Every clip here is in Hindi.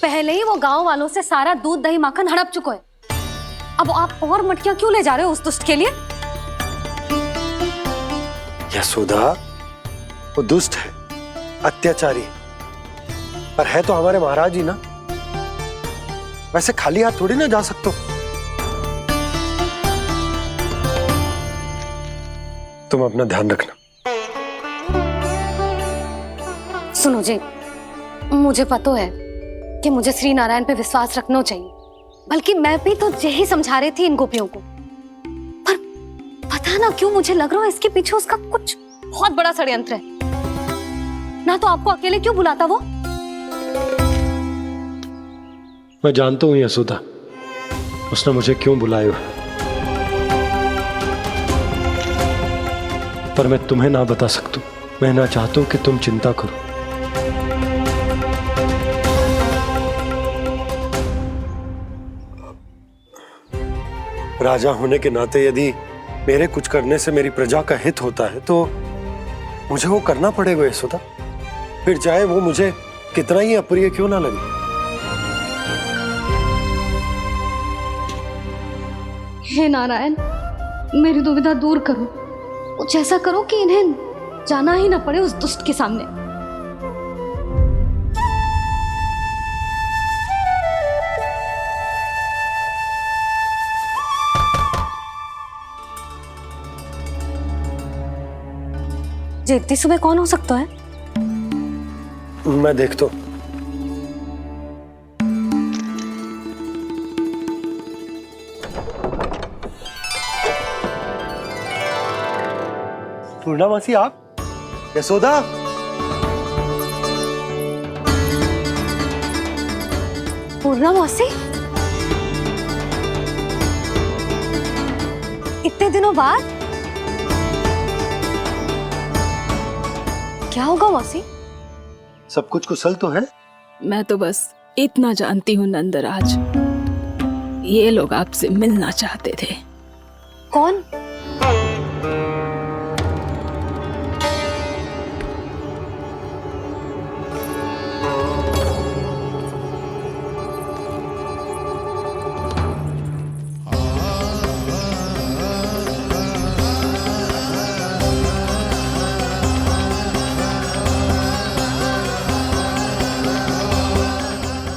पहले ही वो गांव वालों से सारा दूध दही माखन हड़प चुका है। अब आप और मटकियां क्यों ले जा रहे हो उस दुष्ट के लिए? यशोदा, वो दुष्ट है, अत्याचारी, पर है तो हमारे महाराज ही ना। वैसे खाली हाथ थोड़ी ना जा सकते हो। तुम अपना ध्यान रखना। सुनो जी, मुझे पता है कि मुझे श्री नारायण पे विश्वास रखना चाहिए, बल्कि मैं भी तो यही समझा रही थी इन गोपियों को। पर पता ना क्यों मुझे लग रहा है इसके पीछे उसका कुछ बहुत बड़ा षड्यंत्र है। ना तो आपको अकेले क्यों बुलाता वो? मैं जानता हूं यशोदा, उसने मुझे क्यों बुलाया, पर मैं तुम्हें ना बता सकता। मैं ना चाहता हूं कि तुम चिंता करो। राजा होने के नाते यदि मेरे कुछ करने से मेरी प्रजा का हित होता है तो मुझे वो करना पड़ेगा यशोदा, फिर चाहे वो मुझे कितना ही अप्रिय क्यों ना लगे। हे नारायण, मेरी दुविधा दूर करो। कुछ ऐसा करो कि इन्हें जाना ही ना पड़े उस दुष्ट के सामने। जी इतनी सुबह कौन हो सकता है? मैं देखता हूं। पूर्णा मासी, आप? यशोदा, पूर्णा मौसी, इतने दिनों बाद? क्या होगा मौसी? सब कुछ कुशल तो है? मैं तो बस इतना जानती हूँ नंदराज, ये लोग आपसे मिलना चाहते थे। कौन?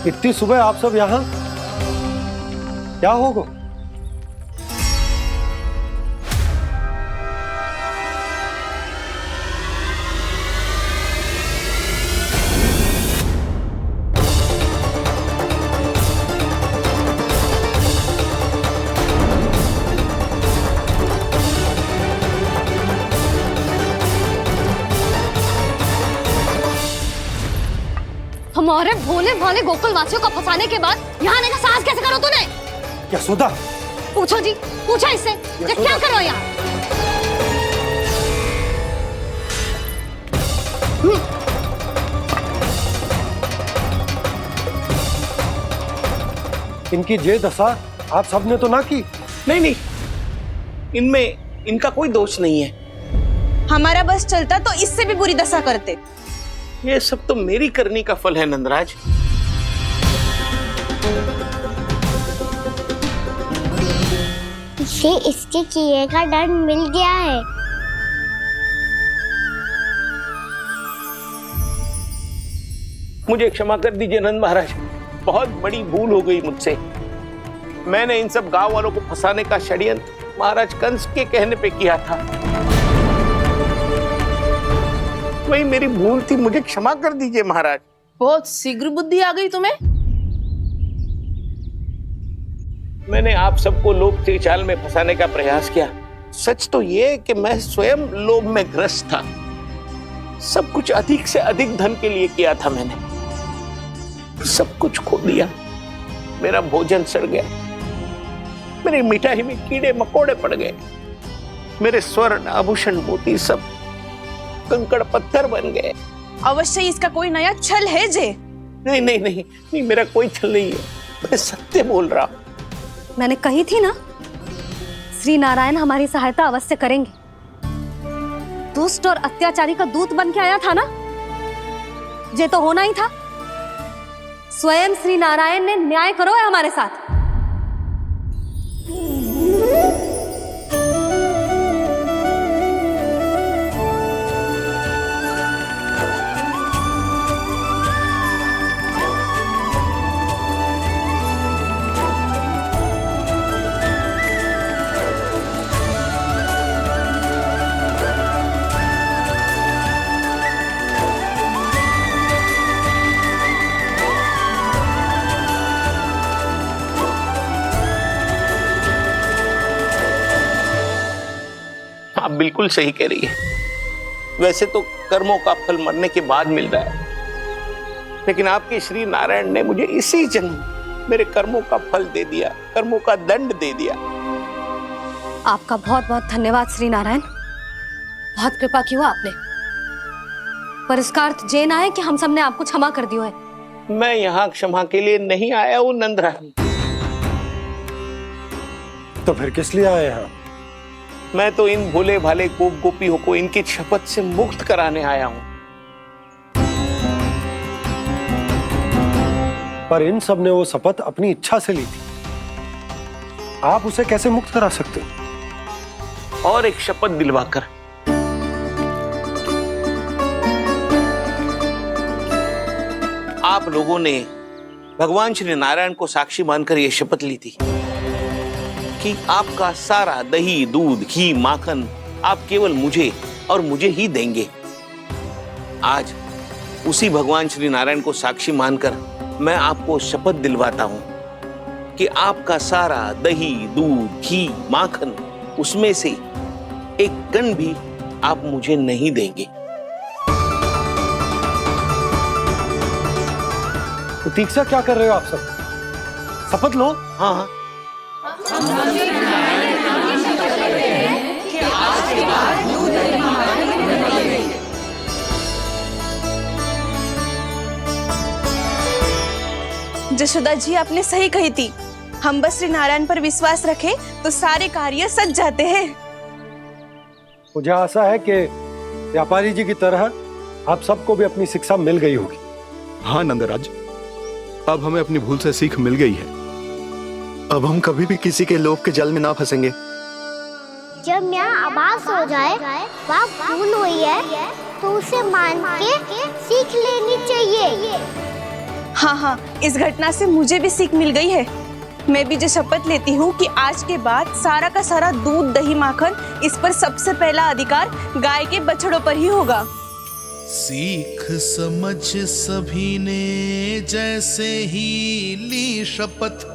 इतनी सुबह आप सब यहाँ? क्या होगा? हमारे भोले भाले गोकुल वासियों को फंसाने के बाद यहाँ आने का साहस कैसे करो तूने? यशोदा, पूछो जी, पूछो इससे, ये क्या करो यहाँ? इनकी ये दशा आप सबने तो ना की? नहीं नहीं, इनमें इनका कोई दोष नहीं है। हमारा बस चलता तो इससे भी बुरी दशा करते। ये सब तो मेरी करनी का फल है नंदराज। इसे इसके किए का दंड मिल गया है। मुझे क्षमा कर दीजिए नंद महाराज, बहुत बड़ी भूल हो गई मुझसे। मैंने इन सब गांव वालों को फंसाने का षड्यंत्र महाराज कंस के कहने पे किया था। वही मेरी भूल थी, मुझे क्षमा कर दीजिए महाराज। बहुत शीघ्र बुद्धि आ गई तुम्हें। मैंने आप सबको लोभ के चाल में फंसाने का प्रयास किया। सच तो ये कि मैं स्वयं लोभ में ग्रस्त था। सब कुछ अधिक से अधिक धन के लिए किया था मैंने। सब कुछ खो दिया। मेरा भोजन सड़ गया, मेरी मिठाई में कीड़े मकोड़े पड़ गए, मेरे स्वर्ण आभूषण मोती सब कंकड़ पत्थर बन गए। अवश्य इसका कोई नया छल है जे। नहीं नहीं नहीं नहीं, मेरा कोई छल नहीं है, मैं सत्य बोल रहा हूं। मैंने कही थी ना, श्री नारायण हमारी सहायता अवश्य करेंगे। दुष्ट और अत्याचारी का दूत बन के आया था ना, ये तो होना ही था। स्वयं श्री नारायण ने न्याय करो है हमारे साथ। आप बिल्कुल सही कह रही है। वैसे तो कर्मों का फल मरने के बाद मिल रहा है, लेकिन आपके श्री नारायण ने मुझे इसी जन्म मेरे कर्मों का फल दे दिया, कर्मों का दंड दे दिया। आपका बहुत बहुत धन्यवाद श्री नारायण, बहुत कृपा की हो आपने। पर इसका अर्थ ये ना है कि हम सबने आपको क्षमा कर दियो है। मैं यहाँ क्षमा के लिए नहीं आया हूँ नंदरानी। तो फिर किस लिए आए हैं? मैं तो इन भोले भाले गोप गोपियों को इनकी शपथ से मुक्त कराने आया हूँ। पर इन सब ने वो शपथ अपनी इच्छा से ली थी, आप उसे कैसे मुक्त करा सकते हो? और एक शपथ दिलवाकर। आप लोगों ने भगवान श्री नारायण को साक्षी मानकर यह शपथ ली थी कि आपका सारा दही, दूध, घी, माखन आप केवल मुझे और मुझे ही देंगे। आज उसी भगवान श्री नारायण को साक्षी मानकर मैं आपको शपथ दिलवाता हूं कि आपका सारा दही, दूध, घी, माखन उसमें से एक कण भी आप मुझे नहीं देंगे। प्रतीक्षा क्या कर रहे हो आप सब? शपथ लो। हाँ हाँ, जशोदा जी आपने सही कही थी, हम बस श्री नारायण पर विश्वास रखें तो सारे कार्य सज जाते हैं। मुझे आशा है कि व्यापारी जी की तरह आप सबको भी अपनी शिक्षा मिल गई होगी। हाँ नंदराज, अब हमें अपनी भूल से सीख मिल गई है। अब हम कभी भी किसी के लोभ के जल में ना फंसेंगे। जब यहाँ आभास हो जाए वहाँ भूल हुई है तो उसे मान के सीख लेनी चाहिए। हाँ हाँ, इस घटना से मुझे भी सीख मिल गई है। मैं भी जो शपथ लेती हूँ कि आज के बाद सारा का सारा दूध, दही, माखन इस पर सबसे पहला अधिकार गाय के बछड़ों पर ही होगा। सीख समझ सभी ने जैसे ही ली शपथ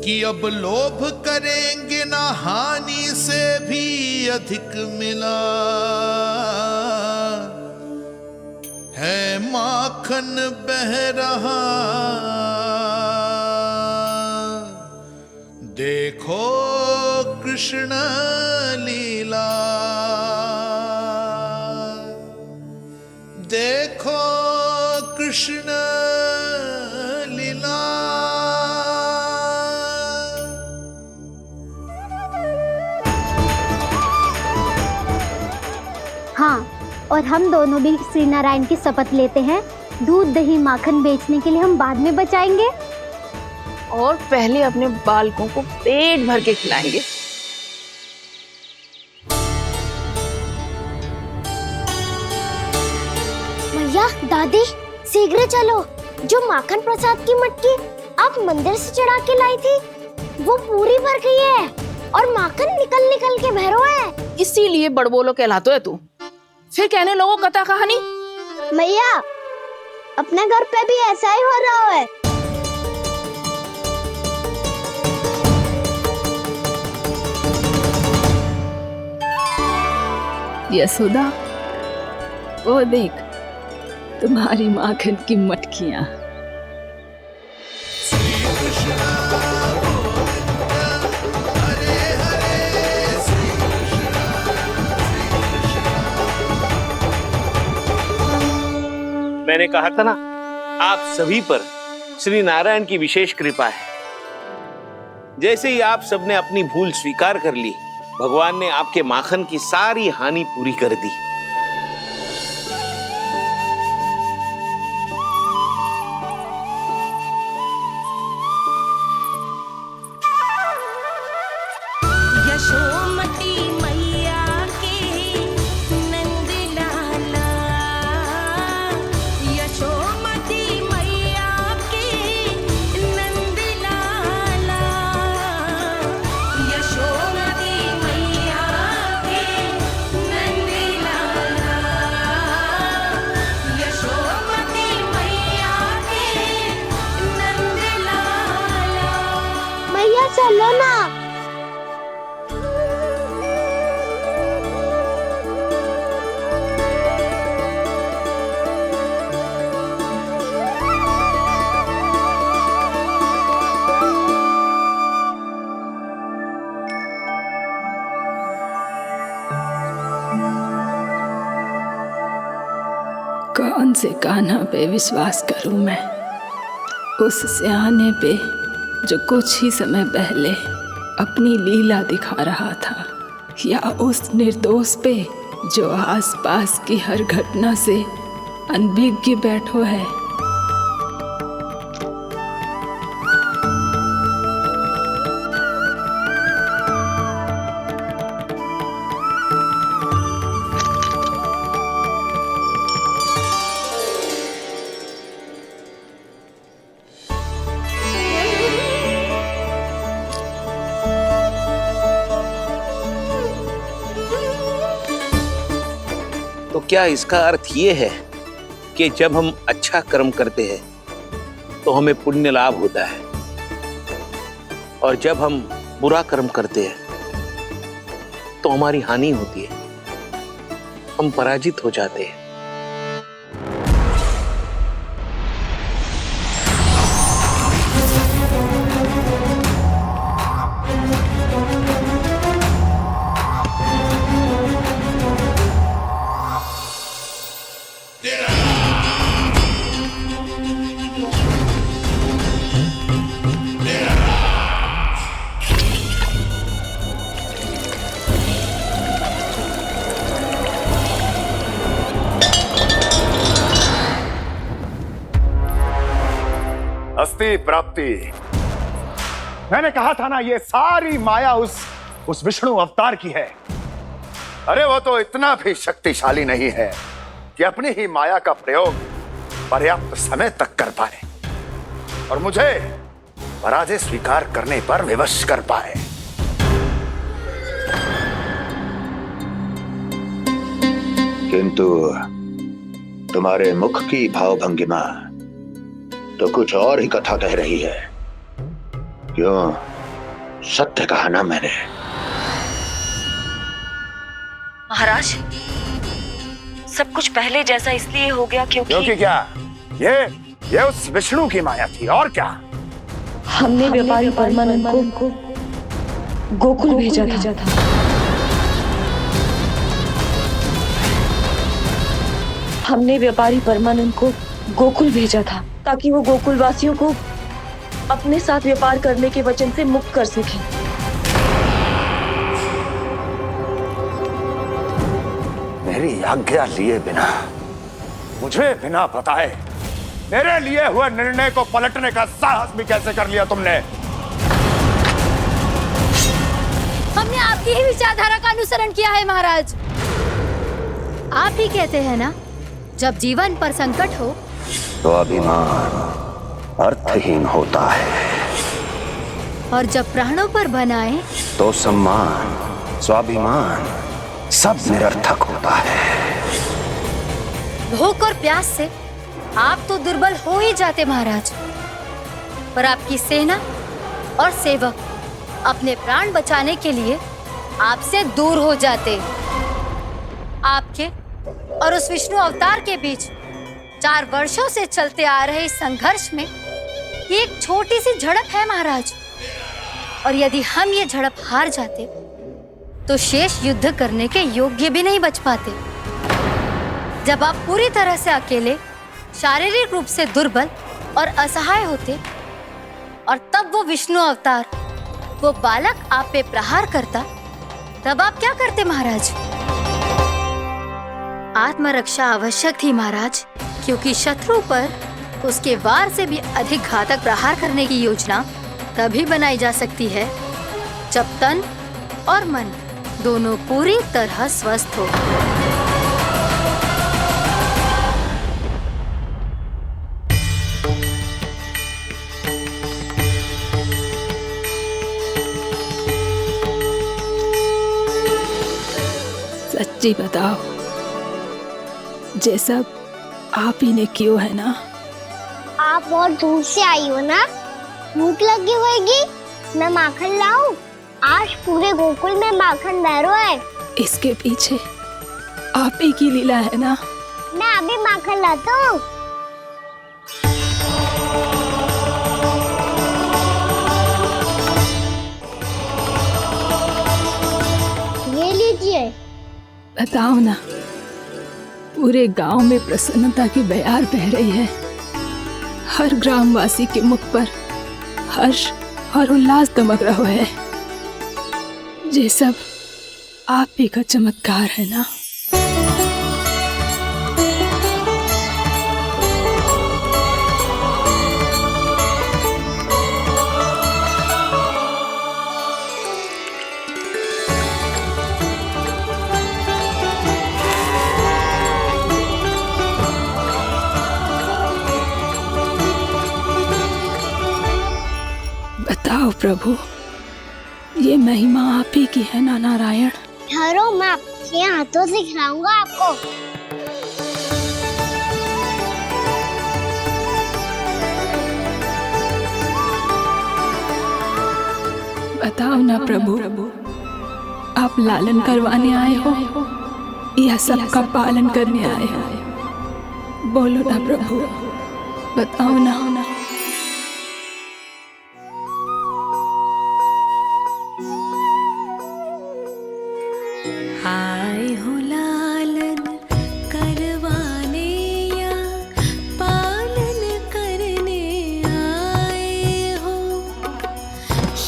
कि अब लोभ करेंगे ना हानि से भी अधिक मिला है, माखन बह रहा देखो कृष्ण लीला, देखो कृष्ण लीला। हाँ, और हम दोनों भी श्री नारायण की शपथ लेते हैं, दूध, दही, माखन बेचने के लिए हम बाद में बचाएंगे और पहले अपने बालकों को पेट भर के खिलाएंगे। भैया, दादी, शीघ्र चलो। जो माखन प्रसाद की मटकी आप मंदिर से चढ़ा के लाई थी वो पूरी भर गई है और माखन निकल निकल के बह रहा है। इसीलिए बड़बोलो कहलाते है तू। फिर कहने लोगों कथा कहानी। भैया, अपने घर पे भी ऐसा ही हो रहा है। यशोदा, वो देख तुम्हारी माखन की मटकियां। मैंने कहा था ना, आप सभी पर श्री नारायण की विशेष कृपा है। जैसे ही आप सबने अपनी भूल स्वीकार कर ली, भगवान ने आपके माखन की सारी हानि पूरी कर दी। चलो ना। कौन से कान्हा पे विश्वास करूं मैं? उस सियाने पे जो कुछ ही समय पहले अपनी लीला दिखा रहा था, या उस निर्दोष पे जो आसपास की हर घटना से अनभिज्ञ बैठो है? तो क्या इसका अर्थ ये है कि जब हम अच्छा कर्म करते हैं तो हमें पुण्य लाभ होता है, और जब हम बुरा कर्म करते हैं तो हमारी हानि होती है, हम पराजित हो जाते हैं? अस्ति प्राप्ति। मैंने कहा था ना, ये सारी माया उस विष्णु अवतार की है। अरे वो तो इतना भी शक्तिशाली नहीं है कि अपनी ही माया का प्रयोग पर्याप्त समय तक कर पाए और मुझे पराजय स्वीकार करने पर विवश कर पाए। किंतु तुम्हारे मुख की भावभंगिमा तो कुछ और ही कथा कह रही है। क्यों? सत्य कहा ना मैंने। महाराज, सब कुछ पहले जैसा इसलिए हो गया क्योंकि क्या? ये उस विष्णु की माया थी, और क्या? हमने व्यापारी परमानंद को गोकुल भेजा था। हमने व्यापारी परमानंद को गोकुल भेजा था ताकि वो गोकुल वासियों को अपने साथ व्यापार करने के वचन से मुक्त कर सके। मेरी आज्ञा लिए बिना, मुझे बिना बताए मेरे लिए हुए निर्णय को पलटने का साहस भी कैसे कर लिया तुमने? हमने आपकी ही विचारधारा का अनुसरण किया है महाराज। आप ही कहते हैं ना, जब जीवन पर संकट हो तो अभिमान अर्थहीन होता है, और जब प्राणों पर बनाए तो सम्मान स्वाभिमान सब निरर्थक होता है। भूख और प्यास से आप तो दुर्बल हो ही जाते महाराज, पर आपकी सेना और सेवक अपने प्राण बचाने के लिए आपसे दूर हो जाते। आपके और उस विष्णु अवतार के बीच 4 वर्षों से चलते आ रहे इस संघर्ष में ये एक छोटी सी झड़प है महाराज, और यदि हम ये झड़प हार जाते तो शेष युद्ध करने के योग्य भी नहीं बच पाते। जब आप पूरी तरह से अकेले, शारीरिक रूप से दुर्बल और असहाय होते, और तब वो विष्णु अवतार, वो बालक आप पे प्रहार करता, तब आप क्या करते महाराज? आत्मरक्षा आवश्यक थी महाराज, क्योंकि शत्रु पर उसके वार से भी अधिक घातक प्रहार करने की योजना तभी बनाई जा सकती है जब तन और मन दोनों पूरी तरह स्वस्थ हो। सच्ची बताओ, ये सब आप ही ने क्यों है ना? आप बहुत दूर से आई हो ना, भूख लगी होगी मैं माखन लाऊं? आज पूरे गोकुल में माखन बहरो है। इसके पीछे आप ही की लीला है ना? मैं अभी माखन लाता हूँ। ये लीजिए। बताओ ना, पूरे गांव में प्रसन्नता की बयार बह रही है। हर ग्रामवासी के मुख पर हर्ष और उल्लास दमक रहा है। ये सब आप ही का चमत्कार है ना? बताओ प्रभु, ये महिमा आप ही की है ना नारायण? ठहरो, मैं आपके हाथों से खिलाऊंगा आपको। बताओ ना प्रभु, आप लालन करवाने आए हो या सबका पालन करने आए हो? बोलो ना प्रभु, बताओ ना। आए हो लालन करवाने या पालन करने आए हो,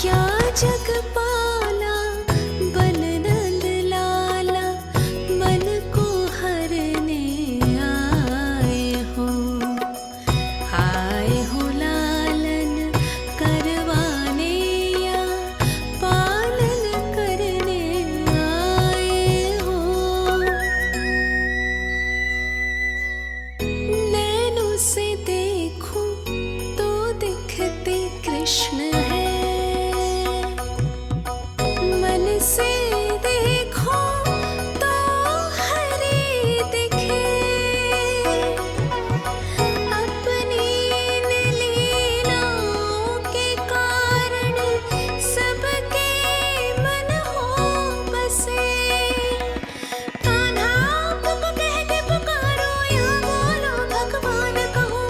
या जगपाला बन नंद लाला मन को हरने आए हो। आए हो लालन करवाने या पालन करने आए हो। नैनों से देखूं तो दिखते कृष्ण है, मन से देखो तो हरि दिखे। अपनी इन लीलाओं के कारण सबके मन हो बसे। कान्हा आपको कह के पुकारो या बोलो भगवान कहो,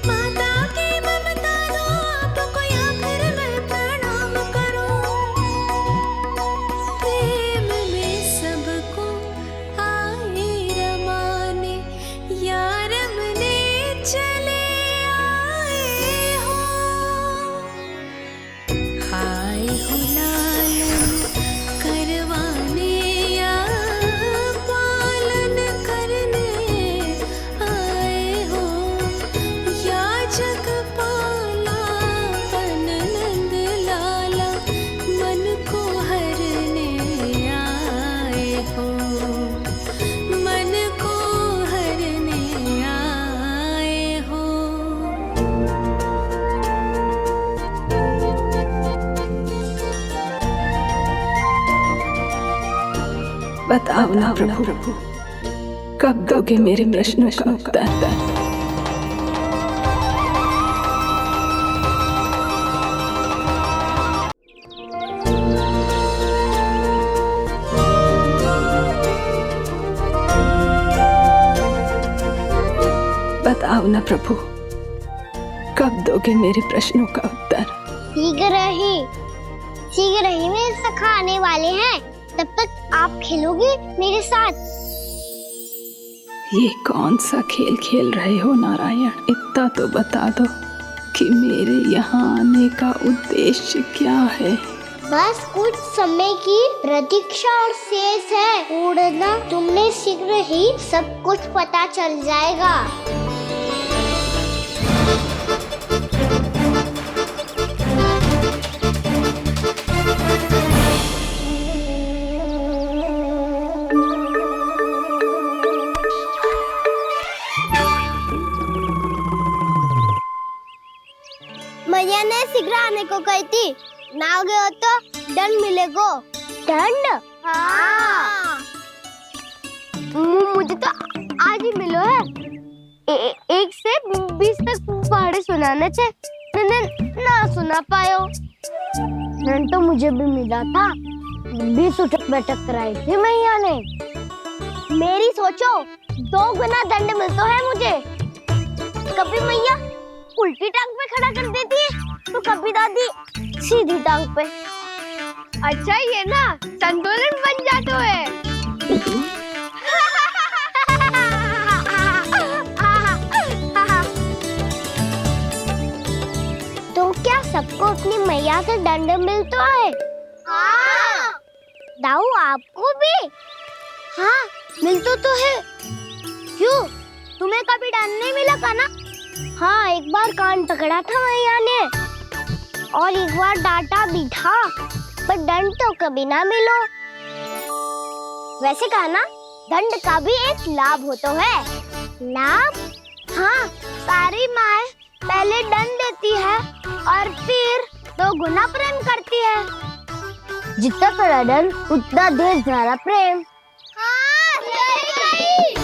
माता की ममता दो आपको या फिर मैं प्रणाम करूं। प्रेम में सबको आए रमाने, या रमने चले आए हो। आए हो लालन करवाने या पालन करने आए हो, या जगपाला बन नंद लाला मन को हरने आए हो। मन को हरने आए हो। बताओ ना प्रभु, कब दोगे मेरे प्रश्नों का उत्तर? बताओ ना प्रभु, कब दोगे मेरे प्रश्नों का उत्तर? शीघ्र ही मेरे सखा आने वाले हैं, तब तक आप खेलोगे मेरे साथ। ये कौन सा खेल खेल रहे हो नारायण? इतना तो बता दो कि मेरे यहाँ आने का उद्देश्य क्या है? बस कुछ समय की प्रतीक्षा और शेष है। उड़ना तुमने शीघ्र ही सब कुछ पता चल जाएगा। मैया ने शीघ्र आने को कही थी, ना आ गए हो तो दंड मिलेगा। दंड? हाँ। मुझे तो आज ही मिलो है। 1 से 20 तक पहाड़े सुनाने चे, ना सुना पायो। दंड तो मुझे भी मिला था, भी सुटक बैठक कराई थी मैया ने। मेरी सोचो, 2 गुना दंड मिलता है मुझे। कभी मैया उल्टी टांग पे खड़ा कर देती है, तो कभी दादी सीधी टांग पे। अच्छा ये ना संतुलन बन जाता है। तो क्या सबको अपनी मैया से दंड मिलता है? हाँ। दाऊ आपको भी? हाँ मिलता तो है। क्यों, तुम्हें कभी दंड नहीं मिला का ना? हाँ, एक बार कान पकड़ा था मैया ने और एक बार डांटा भी था, पर दंड तो कभी ना मिलो। वैसे कहा ना, दंड का भी एक लाभ होता है। लाभ? हाँ, सारी माँ पहले दंड देती है और फिर 2 गुना प्रेम करती है। जितना बड़ा दंड उतना ढेर सारा प्रेम। हाँ, सही।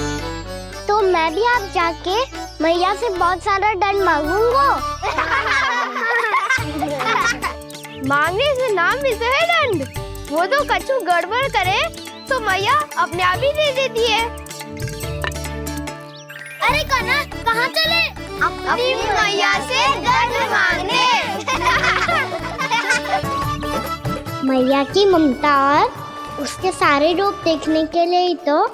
तो मैं भी आप जाके मैया से बहुत सारा दंड मांगूंगा। मांगने से ना मिलता है दंड, वो तो कछु गड़बड़ करे तो मैया अपने आप ही दे देती है। अरे कना, कहाँ चले? अपनी मैया से दंड मांगने। मैया की ममता और उसके सारे रूप देखने के लिए ही तो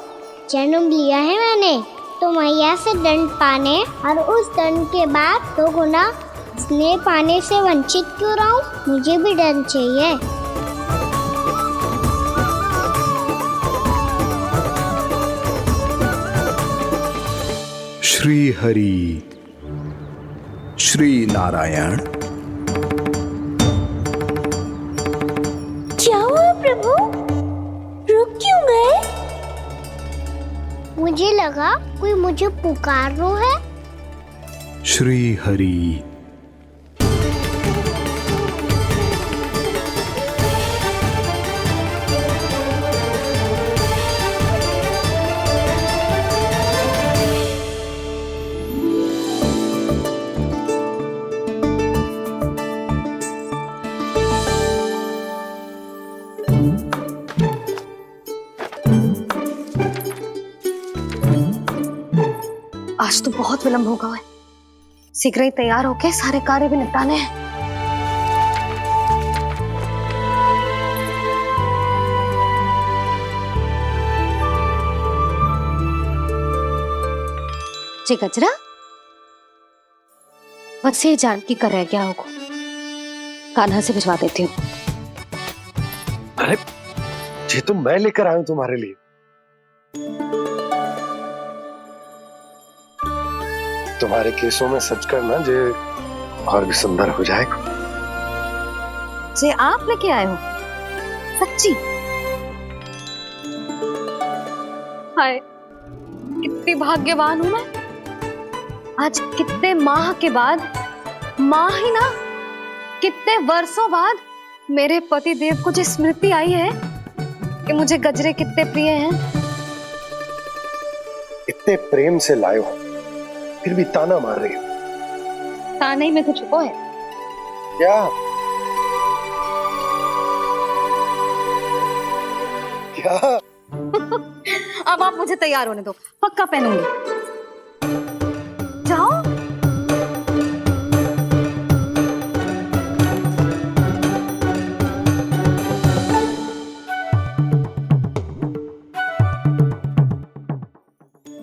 जन्म लिया है मैंने। तो मैया से दंड पाने और उस दंड के बाद 2 गुना स्नेह पाने से वंचित क्यों रहूं? मुझे भी दंड चाहिए। श्री हरि श्री नारायण। क्या हुआ प्रभु? रुक क्यों गए? मुझे लगा कोई मुझे पुकार रहा है। श्री हरि। आज तो बहुत विलंब होगा है। शीघ्र ही तैयार होके सारे कार्य भी निपटाने हैं। जी गजरा, बस ये जानकी कर रह गया होगा, कान्हा से भिजवा देती हूँ। अरे ये तो मैं लेकर आया हूं तुम्हारे लिए। तुम्हारे केसों में सच करना जे और भी सुंदर हो जाएगा। जे आप लेके आए हो? सच्ची? हाय, कितनी भाग्यवान हूं मैं। आज कितने माह के बाद, माह ही ना, कितने वर्षों बाद मेरे पति देव को जो स्मृति आई है कि मुझे गजरे कितने प्रिय हैं। इतने प्रेम से लाए हो, फिर भी ताना मार रही हो। ताने में कुछ छुपो है क्या? क्या? अब आप मुझे तैयार होने दो, पक्का पहनूंगी। जाओ।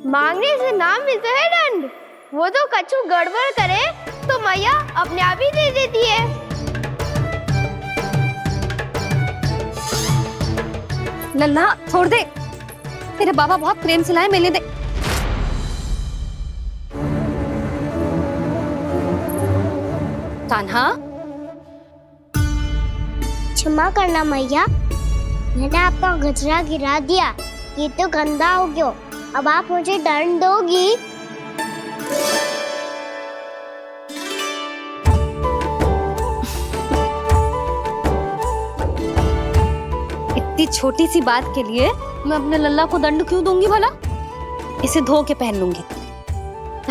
मांगने से ना मिलता है दंड, वो तो कछु गड़बड़ करे तो मैया अपने आप ही दे देती है। लल्ला छोड़ दे, तेरे बाबा बहुत प्रेम से लाए, मिलने दे। कान्हा, क्षमा करना मैया, मैंने आपका गजरा गिरा दिया, ये तो गंदा हो गया। अब आप मुझे दंड दोगी? इतनी छोटी सी बात के लिए मैं अपने लल्ला को दंड क्यों दूंगी भला? इसे धो के पहन लूंगी।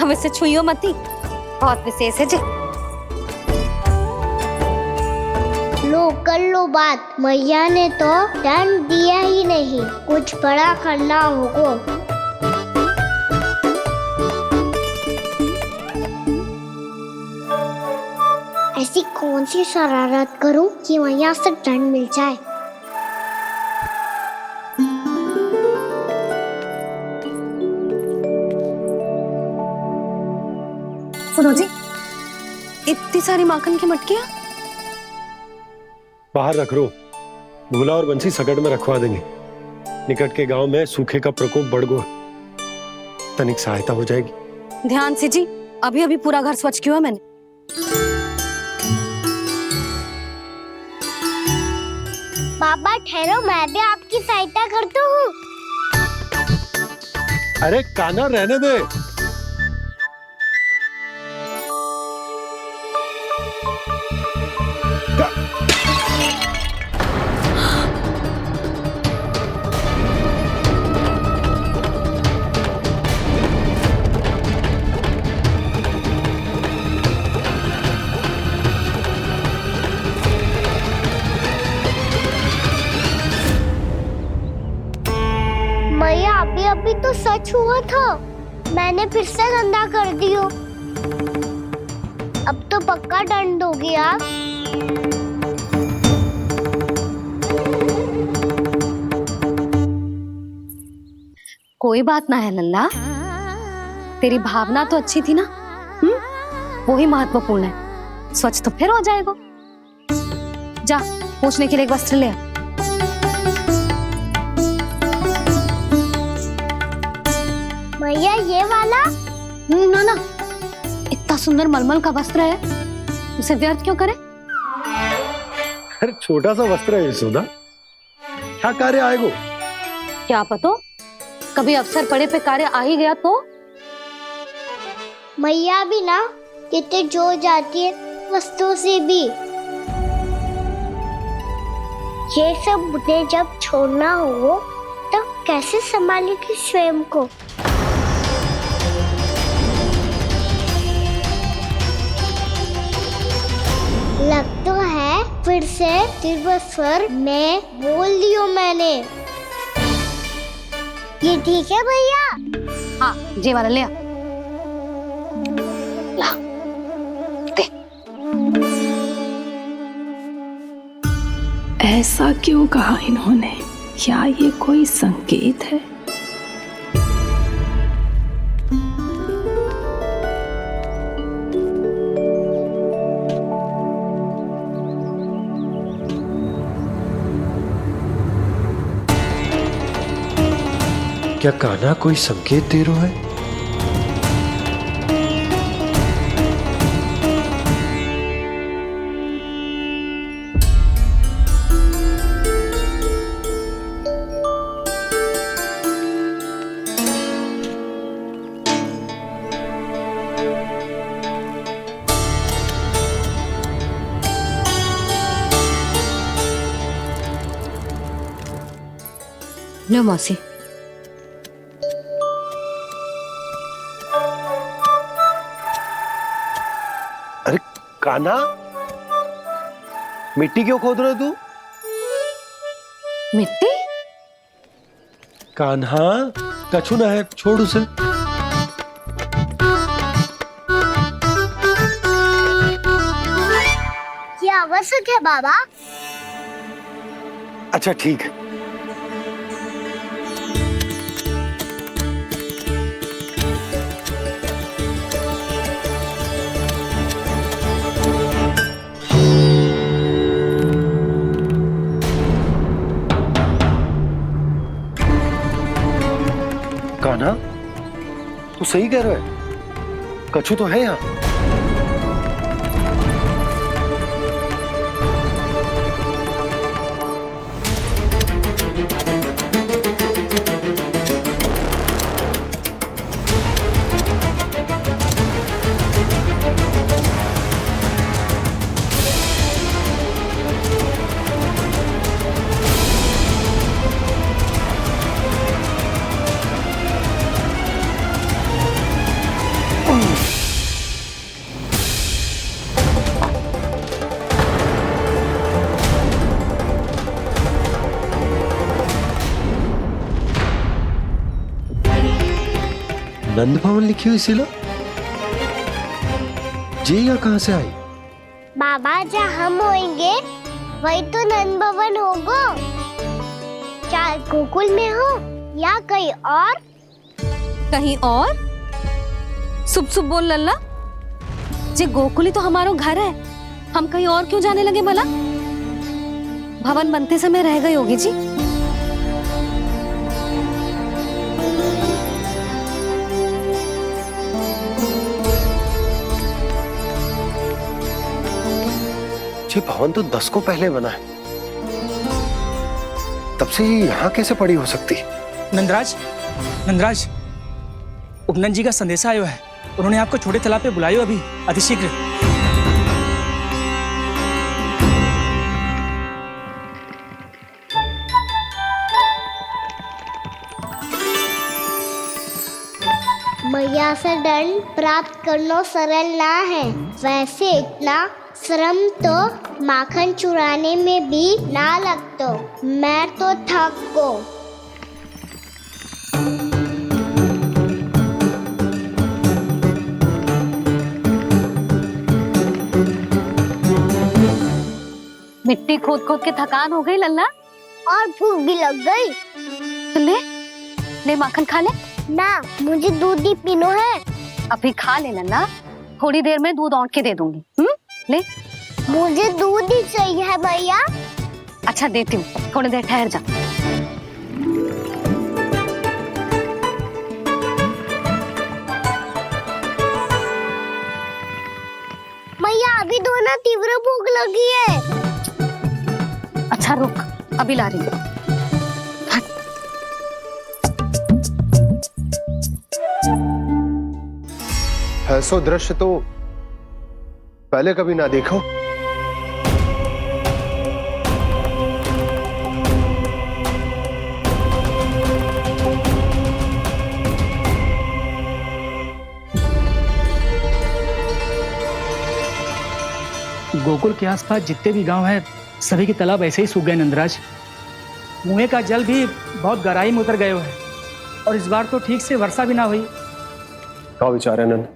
अब इसे छुइयो मती, बहुत विशेष है जी। लो कर लो बात, मैया ने तो दंड दिया ही नहीं, कुछ बड़ा करना होगा। ऐसी कौन सी शरारत करूं कि मैया से दंड मिल जाए। सुनो जी, इतनी सारी माखन की मटकियां बाहर रख रो, भूला और बंसी सकट में रखवा देंगे। निकट के गांव में सूखे का प्रकोप बढ़ गया, तनिक सहायता हो जाएगी। ध्यान से जी, अभी अभी पूरा घर स्वच्छ किया है मैंने। पापा ठहरो, मैं भी आपकी सहायता करता हूँ। अरे कान्हा रहने दे। मैया अभी अभी तो सच हुआ था, मैंने फिर से गंदा कर दियो। अब तो पक्का दंड दोगी आप। कोई बात ना है लल्ला, तेरी भावना तो अच्छी थी ना, वही महत्वपूर्ण है। स्वच्छ तो फिर हो जाएगा। जा पूछने के लिए एक वस्त्र ले आ। भैया ये वाला? ना ना, इतना सुंदर मलमल का वस्त्र है, उसे व्यर्थ क्यों करे? अरे छोटा सा वस्त्र है यशोदा, क्या कार्य आएगा? क्या पता, कभी अवसर पड़े पे कार्य आ ही गया तो। मैया भी ना कितने जो जाती है वस्तुओं से भी। ये सब मुझे जब छोड़ना हो तो कैसे संभालेगी स्वयं को। लग तो है फिर से तिरस्वर में बोल दियो मैंने। ये ठीक है भैया? हाँ, ये वाला ले आ। ला, दे। ऐसा क्यों कहा इन्होंने? क्या ये कोई संकेत है? क्या कान्हा कोई संकेत दे रहा है? लो मौसी। अरे कान्हा, मिट्टी क्यों खोद रहे तू? मिट्टी? कान्हा, कछु ना है, छोड़ उसे। ये आवश्यक है बाबा। अच्छा ठीक है। कान्हा, तू सही कह रहा है, कछु तो है यहाँ। नंद भवन लिखी हुई सिला जी यहाँ कहाँ से आई? बाबा जहाँ हम होंगे वही तो नंद भवन होगा। चाहे गोकुल में हो या कहीं और। कहीं और? सुब सुब बोल लल्ला। जे गोकुल ही तो हमारा घर है, हम कहीं और क्यों जाने लगे भला? भवन बनते समय रह गई होगी जी। ये भवन तो 10 को पहले बना है, तब से ये यहाँ कैसे पड़ी हो सकती? नंदराज, नंदराज, उपनंद जी का संदेशा आयो है। उन्होंने आपको छोटे तालाब पे बुलायो अभी अतिशीघ्र। मैया से दंड प्राप्त करना सरल ना है। वैसे इतना श्रम तो माखन चुराने में भी ना लगतो। मैं तो थक गो। मिट्टी खोद खोद के थकान हो गई लल्ला, और भूख भी लग गई। तो ले ले माखन खा ले। ना, मुझे दूध ही पीनो है। अभी खा ले लल्ला, थोड़ी देर में दूध औंट के दे दूंगी। ले। मुझे दूध ही चाहिए है भैया। अच्छा देती हूँ, थोड़ी देर ठहर जा। मैया अभी दोनों तीव्र भूख लगी है। अच्छा रुक, अभी ला रही हूँ। ऐसा दृश्य तो पहले कभी ना देखो। गोकुल के आसपास जितने भी गांव हैं, सभी के तालाब ऐसे ही सूख गए नंदराज। मुँह का जल भी बहुत गहराई में उतर गए है, और इस बार तो ठीक से वर्षा भी ना हुई। क्या विचार है नंद?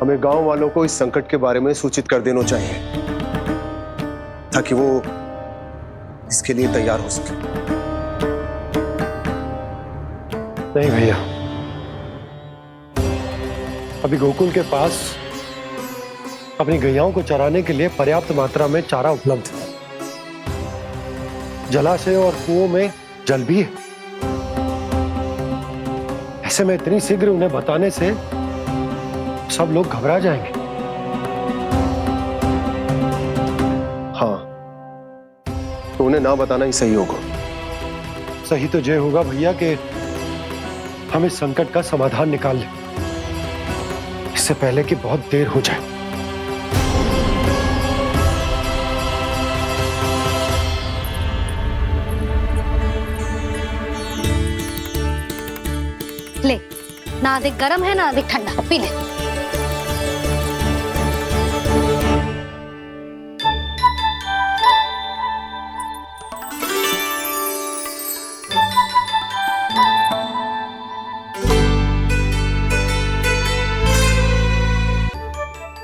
हमें गांव वालों को इस संकट के बारे में सूचित कर देना चाहिए, ताकि वो इसके लिए तैयार हो सके। नहीं भैया, अभी गोकुल के पास अपनी गैयाओं को चराने के लिए पर्याप्त मात्रा में चारा उपलब्ध है। जलाशय और कुओं में जल भी है। ऐसे में इतनी शीघ्र उन्हें बताने से सब लोग घबरा जाएंगे। हाँ, तो उन्हें ना बताना ही सही होगा। सही तो ये होगा भैया कि हम इस संकट का समाधान निकाल लें, इससे पहले कि बहुत देर हो जाए। ले, ना अधिक गर्म है ना अधिक ठंडा, पी ले।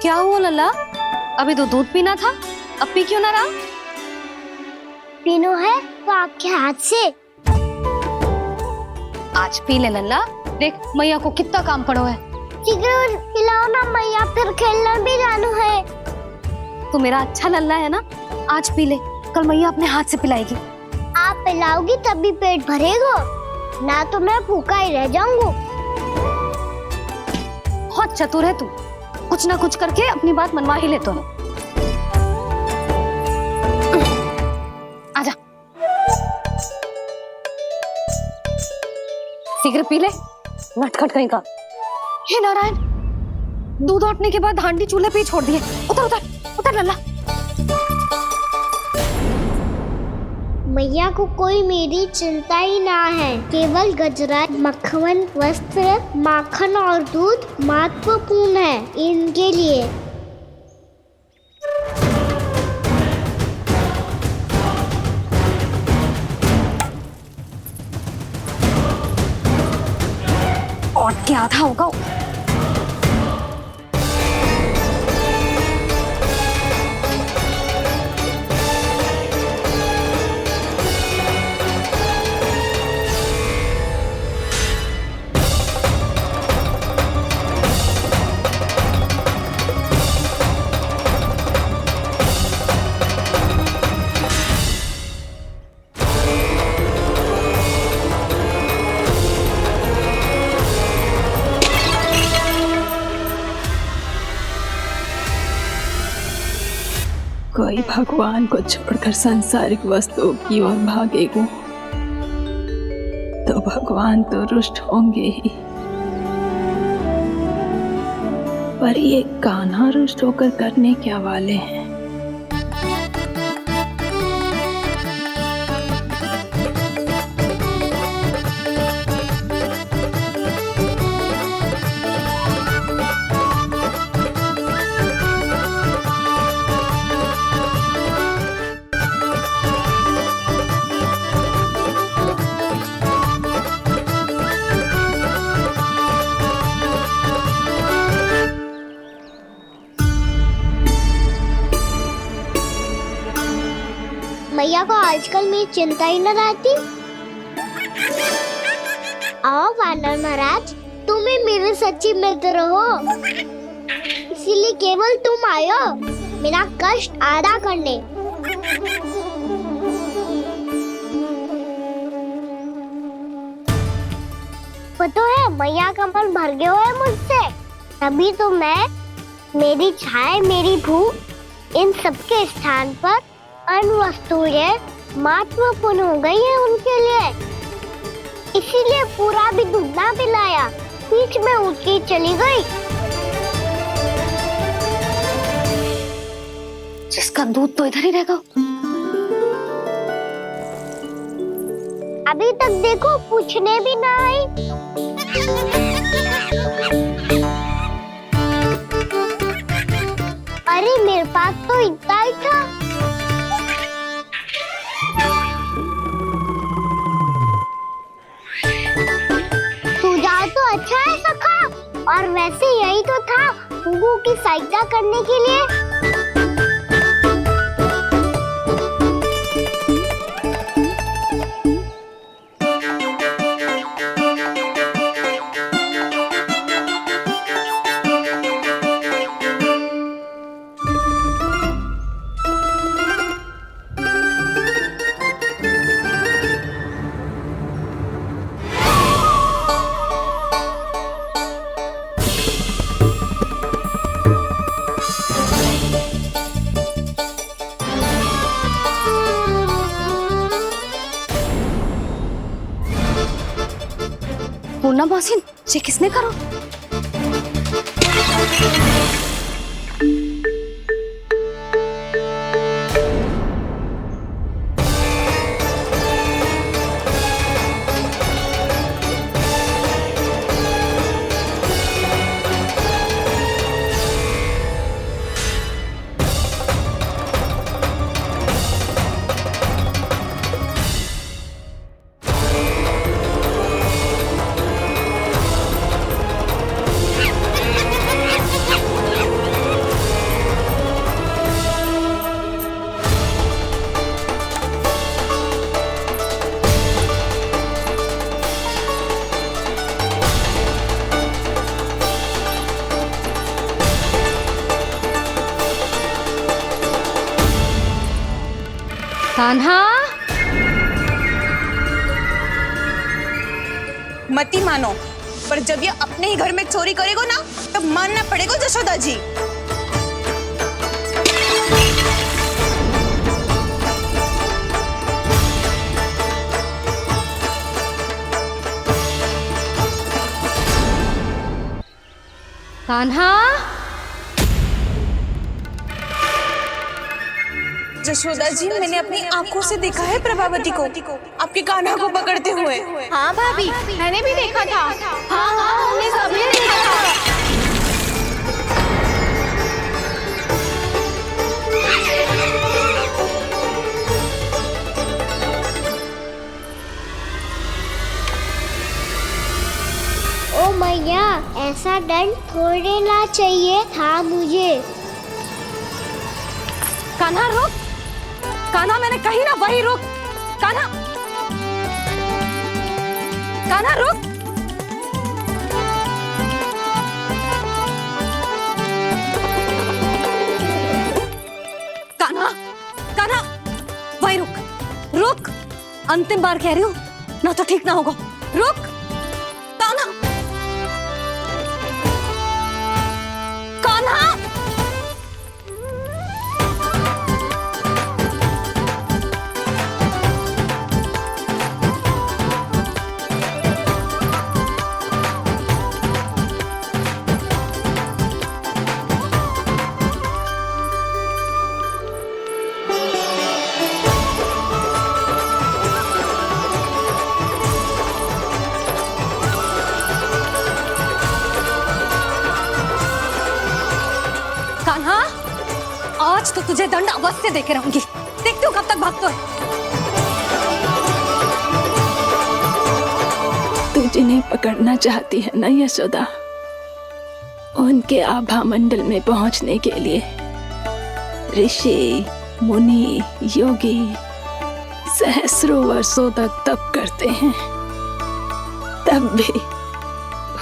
क्या हुआ लल्ला? अभी तो दूध पीना था, अब पी क्यों ना रहा? पीनो है तो आपके हाथ से। आज पी ले लल्ला, देख मैया को कितना काम पड़ो है। शीघ्र खिलाओ ना मैया, फिर खेलने भी जानो है। तू मेरा अच्छा लल्ला है ना, आज पी ले, कल मैया अपने हाथ से पिलाएगी। आप पिलाओगी तभी पेट भरेगा, ना तो मैं भूखा ही रह जाऊंगा। बहुत चतुर है तू, कुछ ना कुछ करके अपनी बात मनवा ही लेता है। आजा, शीघ्र पी ले, नटखट कहीं का। हे नारायण, दूध औटने के बाद हांडी चूल्हे पे ही छोड़ दिए। उतर उतर उतर लल्ला। मैया को कोई मेरी चिंता ही ना है। केवल गजरा, मक्खन, वस्त्र, माखन और दूध महत्वपूर्ण है इनके लिए। के आधा होगा। कोई भगवान को छोड़कर सांसारिक वस्तुओं की ओर भागेगा तो भगवान तो रुष्ट होंगे ही, पर ये कान्हा रुष्ट होकर करने क्या वाले हैं? मैया को आजकल मेरी चिंता ही न रहती। आओ वानर महाराज, तुम ही मेरे सच्ची मित्र हो, इसीलिए केवल तुम आयो मेरा कष्ट आधा करने। पता है मैया का मन भर गया है मुझसे, तभी तो मैं, मेरी छाया, मेरी भूख, इन सबके स्थान पर अन्य वस्तुएं महत्वपूर्ण हो गई है उनके लिए, इसीलिए पूरा भी दूध ना पिलाया, बीच में उठ के चली गई। जिसका दूध तो इधर ही रहेगा। अभी तक देखो पूछने भी ना आई। अरे मेरे पास तो इतना ही था। सुझाव तो अच्छा है सखा, और वैसे यही तो था गुगु की सहायता करने के लिए। पूर्णा मौसी, ये किसने करो? कान्हा, मती मानो, पर जब ये अपने ही घर में चोरी करेगा ना, तब मानना पड़ेगा जशोदा जी। कान्हा, जशोदा जी, मैंने अपनी आंखों से देखा है प्रभावती को आपके कान्हा को पकड़ते हुए। हाँ भाभी, मैंने भी देखा था। हाँ हाँ, हमने सभी देखा था। ओ मैया, ऐसा दंड थोड़े ना चाहिए था मुझे। कान्हा रुक, कान्हा मैंने कही ना वही रुक, कान्हा, कान्हा रुक। कान्हा, कान्हा वही रुक, रुक, अंतिम बार कह रही हूँ ना तो ठीक ना होगा, रुक कान्हा, कान्हा। कान्हा, आज तो तुझे दंड अवश्य देके रहूंगी, देखती हूँ कब तक भागता है। तू जिन्हें पकड़ना चाहती है ना यशोदा, उनके आभा मंडल में पहुंचने के लिए ऋषि, मुनि, योगी सहस्रों वर्षों तक तप करते हैं, तब भी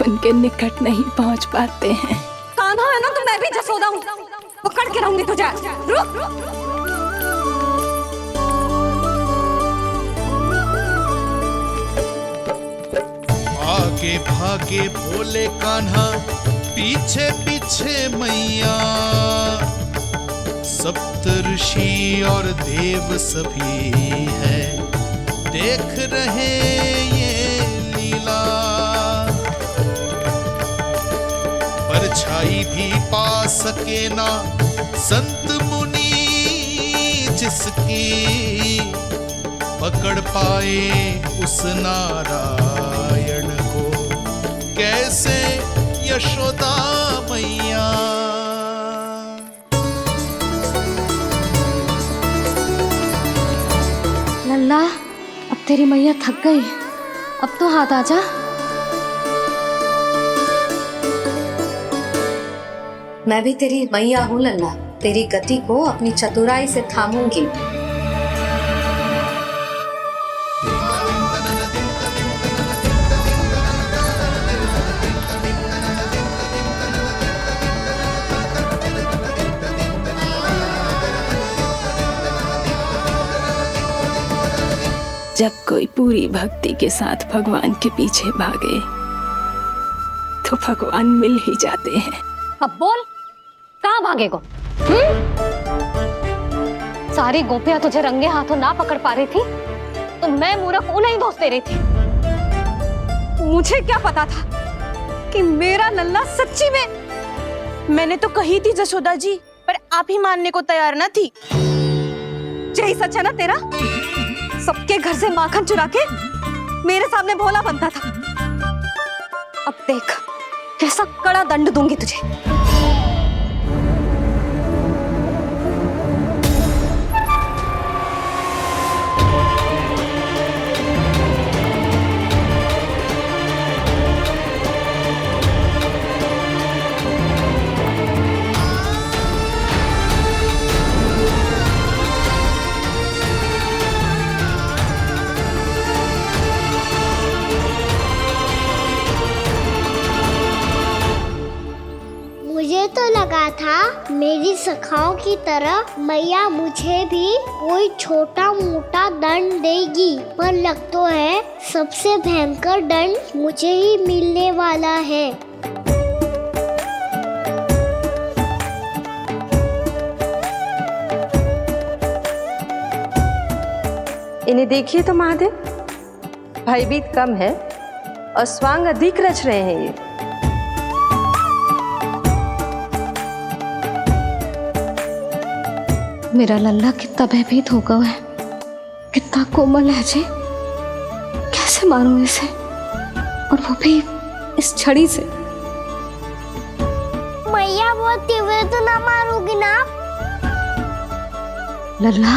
उनके निकट नहीं पहुंच पाते हैं। कान्हा है ना तो मैं भी जसोदा हूँ, पकड़ के रहूंगी तुझे। रुक, आगे भागे बोले कान्हा, पीछे पीछे मैया, सप्त ऋषि और देव सभी है, देख रहे ये लीला। परछाई भी पा सके ना संत मुनि जिसकी, पकड़ पाए उस नारायण को कैसे यशोदा मैया। लल्ला, अब तेरी मैया थक गई, अब तो हाथ आजा। मैं भी तेरी मैया हूँ लल्ला, तेरी गति को अपनी चतुराई से थामूंगी। जब कोई पूरी भक्ति के साथ भगवान के पीछे भागे तो भगवान मिल ही जाते हैं। अब बोल, कहाँ भागेगो? सारी गोपियां तुझे रंगे हाथों ना पकड़ पा रही थी तो मैं मूर्ख उन्हें ही दोष दे रही थी। मुझे क्या पता था कि मेरा लल्ला सच्ची में। मैंने तो कही थी जसोदा जी, पर आप ही मानने को तैयार ना थी। यही सच है ना तेरा? सबके घर से माखन चुरा के मेरे सामने भोला बनता था। अब देख कैसा कड़ा दंड दूंगी तुझे। मुझे तो लगा था मेरी सखाओं की तरह मैया मुझे भी कोई छोटा मोटा दंड देगी, पर लग तो है सबसे भयंकर दंड मुझे ही मिलने वाला है। इन्हें देखिए तो महादेव, भयभीत कम है और स्वांग अधिक रच रहे हैं ये। मेरा लल्ला कितना भयभीत होगा है, कितना कोमल है जी। कैसे मारूं इसे, और वो भी इस छड़ी से। मैया बहुत तीव्र तो ना मारोगी ना? लल्ला,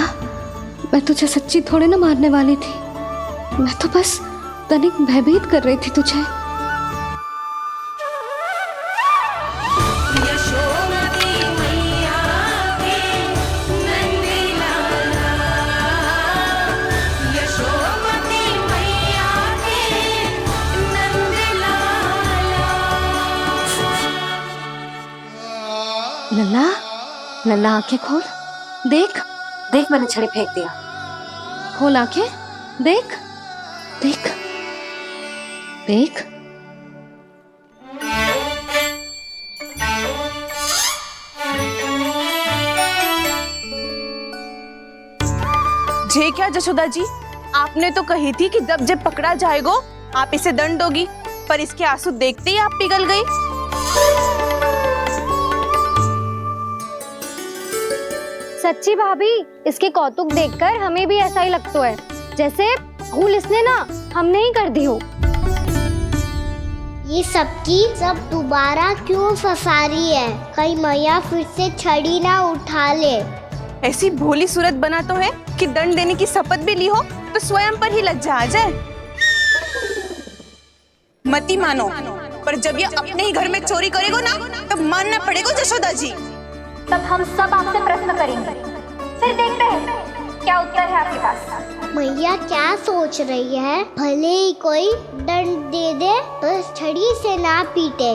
मैं तुझे सच्ची थोड़े ना मारने वाली थी, मैं तो बस तनिक भयभीत कर रही थी तुझे। नैना आंखें खोल, देख देख मैंने छड़ी फेंक दिया। खोल आंखें, देख देख देख। जे क्या जशोदा जी, आपने तो कही थी कि जब जब पकड़ा जाएगा आप इसे दंड दोगी, पर इसके आंसू देखते ही आप पिघल गई। सच्ची भाभी, इसके कौतुक देखकर हमें भी ऐसा ही लगता है जैसे भूल इसने ना हमने ही कर दी हो। ये सबकी सब दोबारा क्यों फंसा रही है? कहीं मैया फिर से छड़ी ना उठा ले। ऐसी भोली सूरत बना तो है कि दंड देने की शपथ भी ली हो तो स्वयं पर ही लज्जा आ जाए। मती मानो, पर जब ये अपने ही घर में चोरी करेगा ना तब मानना पड़ेगा जशोदा जी। तब हम सब आपसे प्रश्न करेंगे, फिर देखते हैं क्या उत्तर है आपके पास। मैया क्या सोच रही है? भले ही कोई दंड दे दे तो छड़ी से ना पीटे।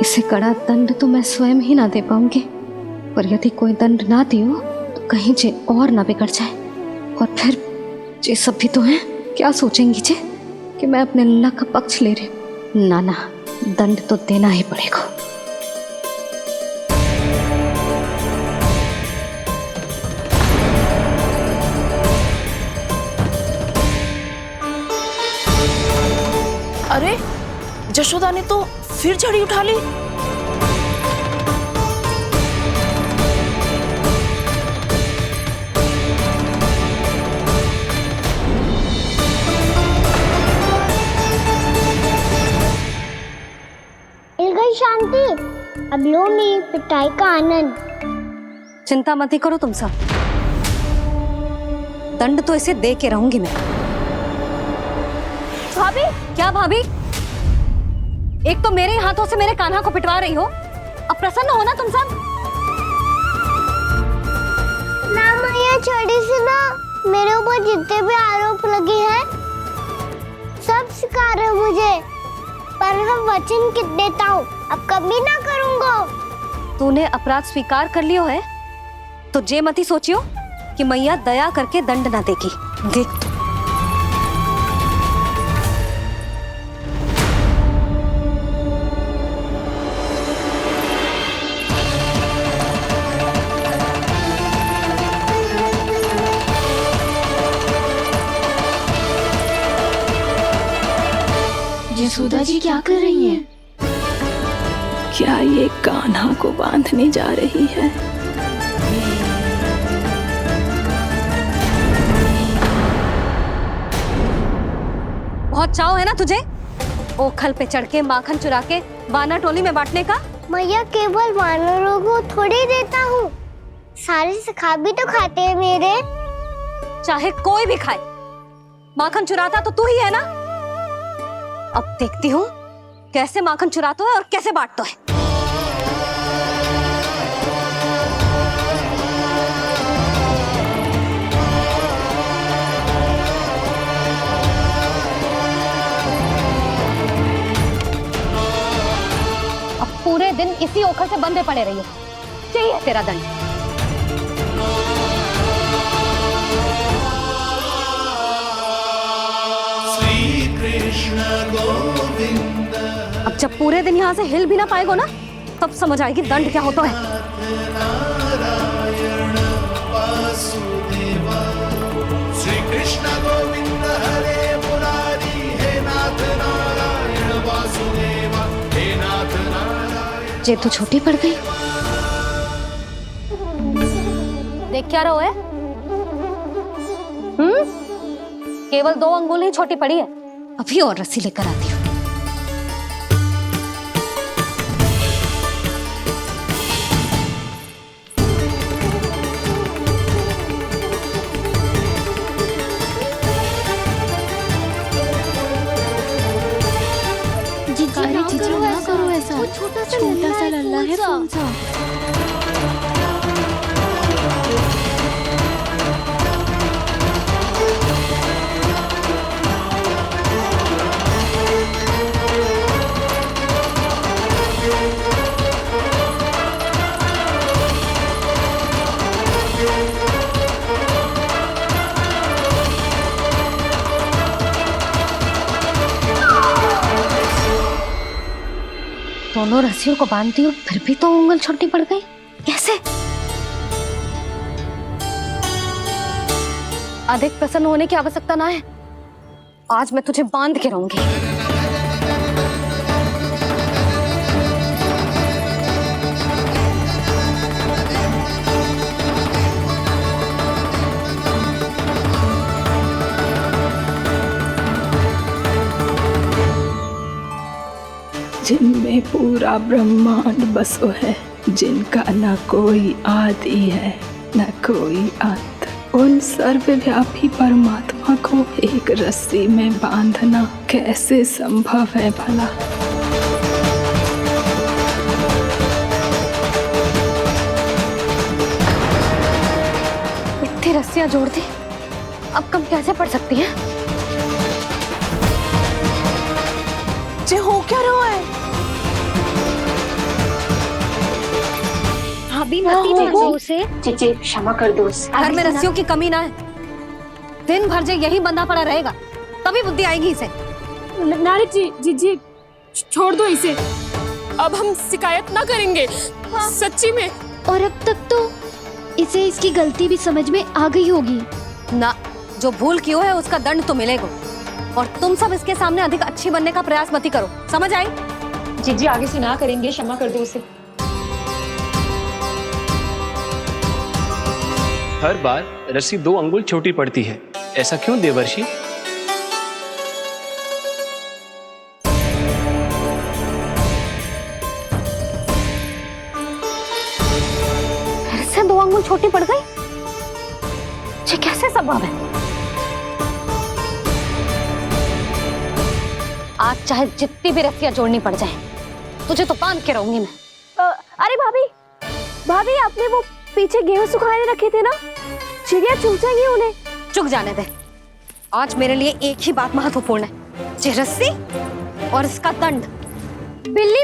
इसे कड़ा दंड तो मैं स्वयं ही ना दे पाऊंगी, पर यदि कोई दंड ना दियो तो कहीं जे और ना बिगड़ जाए, और फिर जे सब भी तो हैं, क्या सोचेंगी जे कि मैं अपने लल्ला का पक्ष ले रही हूँ। ना ना, दंड तो देना ही पड़ेगा। अरे जशोदा ने तो फिर छड़ी उठा ली। मिल गई शांति, अब लो मेरी पिटाई का आनंद। चिंता मत ही करो तुम सब, दंड तो इसे दे के रहूंगी मैं। भाभी, क्या भाभी? एक तो मेरे हाथों से मेरे कान्हा को पिटवा रही हो, अब प्रसन्न हो ना तुम सब? ना मैया, छड़ी से ना मेरे ऊपर जितने भी आरोप लगे हैं सब स्वीकार है मुझे, पर हम वचन कित देता हूँ अब कभी ना करूँगा। तूने अपराध स्वीकार कर लियो है तो जे मती सोचियो कि मैया दया करके दंड ना देगी। देख तू। यशोदा जी क्या कर रही हैं? क्या ये कान्हा को बांधने जा रही है? बहुत चाव है ना तुझे ओखल पे चढ़ के माखन चुरा के वानर टोली में बांटने का? मैया, केवल वानरों को थोड़ी देता हूँ, सारे सखा भी तो खाते हैं मेरे। चाहे कोई भी खाए, माखन चुराता तो तू ही है ना। अब देखती हूँ कैसे माखन चुराता है और कैसे बांटता है। अब पूरे दिन इसी ओखल से बंधे पड़े रहिए, चाहिए तेरा दंड। अब जब पूरे दिन यहाँ से हिल भी ना पाएगो ना, तब समझ आएगी दंड क्या होता है। श्री कृष्ण गोविंद हरे मुरारी, हे नाथ नारायण वासुदेव, हे नाथ नारायण। जे तो छोटी पड़ गई। देख क्या रहो है? केवल 2 अंगुल ही छोटी पड़ी है, अभी और रस्सी लेकर आती हूँ। जीजी ना करो ऐसा, छोटा सा लल्ला है कौन सा। दोनों रस्सियों को बांध दी और फिर भी तो उंगल छोटी पड़ गई, कैसे? अधिक प्रसन्न होने की आवश्यकता ना है, आज मैं तुझे बांध के रहूंगी। जिनमें पूरा ब्रह्मांड बसो है, जिनका न कोई आदि है न कोई अंत, उन सर्वव्यापी परमात्मा को एक रस्सी में बांधना कैसे संभव है भला? इतनी रस्सियां जोड़ दी, अब कम कैसे पड़ सकती हैं? जे हो क्या रहा है? भाभी मती भेजो उसे। चीची क्षमा कर दो उसे। घर में रस्सियों की कमी ना है, दिन भर जो यही बंधा पड़ा रहेगा तभी बुद्धि आएगी इसे। नारी जी छोड़ दो इसे, अब हम शिकायत ना करेंगे। सच्ची में। और अब तक तो इसे इसकी गलती भी समझ में आ गई होगी ना। जो भूल की है उसका दंड तो मिलेगा, और तुम सब इसके सामने अधिक अच्छी बनने का प्रयास मत करो, समझ आई? जीजी आगे से ना करेंगे, क्षमा कर दो उसे। हर बार रस्सी 2 अंगुल छोटी पड़ती है, ऐसा क्यों देवर्षि? फिर से 2 अंगुल छोटी पड़ गई? ये कैसे संभव है? आज चाहे जितनी भी रस्सियां जोड़नी पड़ जाए, तुझे तो बांध के रहूंगी मैं। अरे भाभी आपने वो पीछे गेहूं सुखाने रखे थे ना, चिड़िया चुग जाएंगी उन्हें। चुग जाने दे, आज मेरे लिए एक ही बात महत्वपूर्ण है, ये रस्सी और इसका दंड। बिल्ली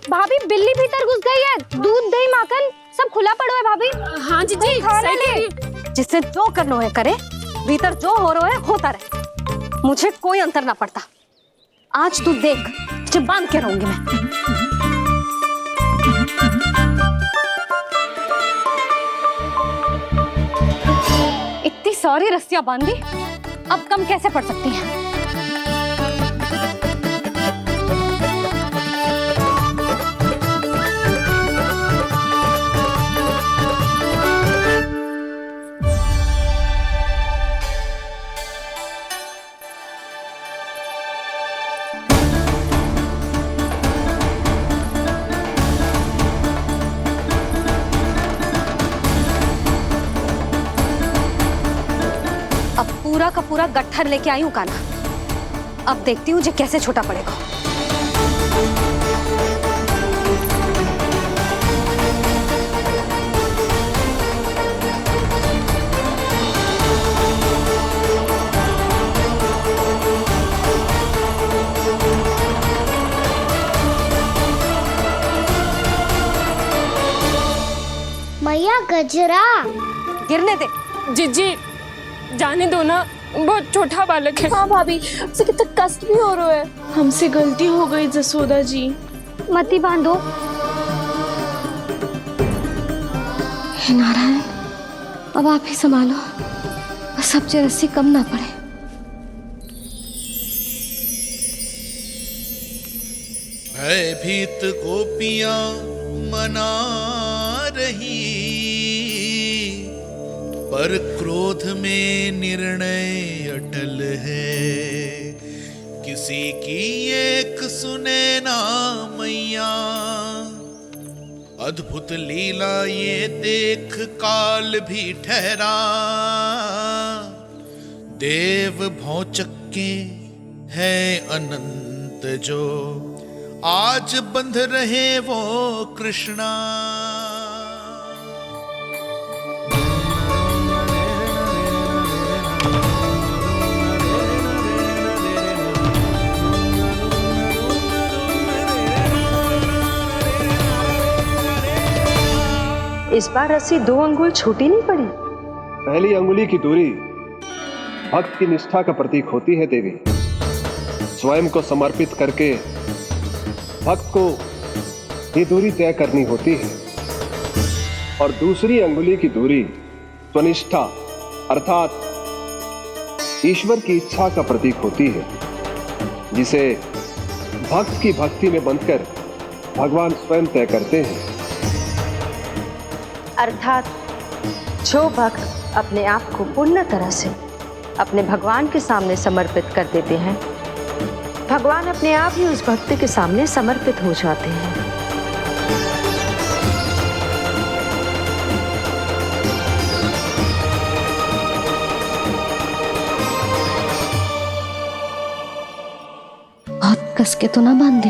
भाभी, बिल्ली भीतर घुस गई है। दूध दही माखन सब खुला पड़ा है भाभी। हाँ जी सही ले। जिससे जो करना है करे, भीतर जो हो रहा है होता रहे, मुझे कोई अंतर ना पड़ता। आज तू देख, तुझे बांध के रहूंगी मैं। इतनी सारी रस्सियां बांधी, अब कम कैसे पड़ सकती हैं? पूरा का पूरा गट्ठर लेके आई हूँ कान्हा, अब देखती हूँ जे कैसे छोटा पड़ेगा। मैया गजरा गिरने दे। जीजी जाने दो ना, बहुत छोटा बालक है। हाँ भाभी, उसे कितना कष्ट भी हो रहा है। हमसे गलती हो गई जसोदा जी। मती बांधो। हे नारायण, अब आप ही संभालो, बस अब जे रस्सी कम ना पड़े। भयभीत गोपियां मना रही, पर क्रोध में निर्णय अटल है। किसी की एक सुने ना मैया, अद्भुत लीला ये देख काल भी ठहरा। देव भौचक्के है अनंत जो, आज बंध रहे वो कृष्णा। इस बार रस्सी 2 अंगुल छोटी नहीं पड़ी। पहली अंगुली की दूरी भक्त की निष्ठा का प्रतीक होती है देवी। स्वयं को समर्पित करके भक्त को ये दूरी तय करनी होती है और दूसरी अंगुली की दूरी स्वनिष्ठा अर्थात ईश्वर की इच्छा का प्रतीक होती है, जिसे भक्त की भक्ति में बंधकर भगवान स्वयं तय करते हैं। अर्थात जो भक्त अपने आप को पूर्ण तरह से अपने भगवान के सामने समर्पित कर देते हैं, भगवान अपने आप ही उस भक्त के सामने समर्पित हो जाते हैं। बहुत कस के तो ना बांध दी।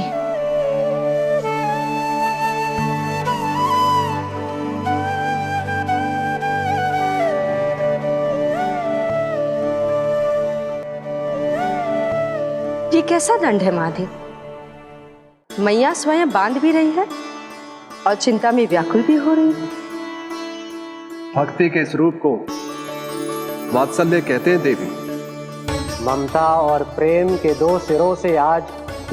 ये कैसा दंड है माधे? मैया स्वयं बांध भी रही है और चिंता में व्याकुल भी हो रही है। भक्ति के स्वरूप को वात्सल्य कहते हैं देवी। ममता और प्रेम के दो सिरों से आज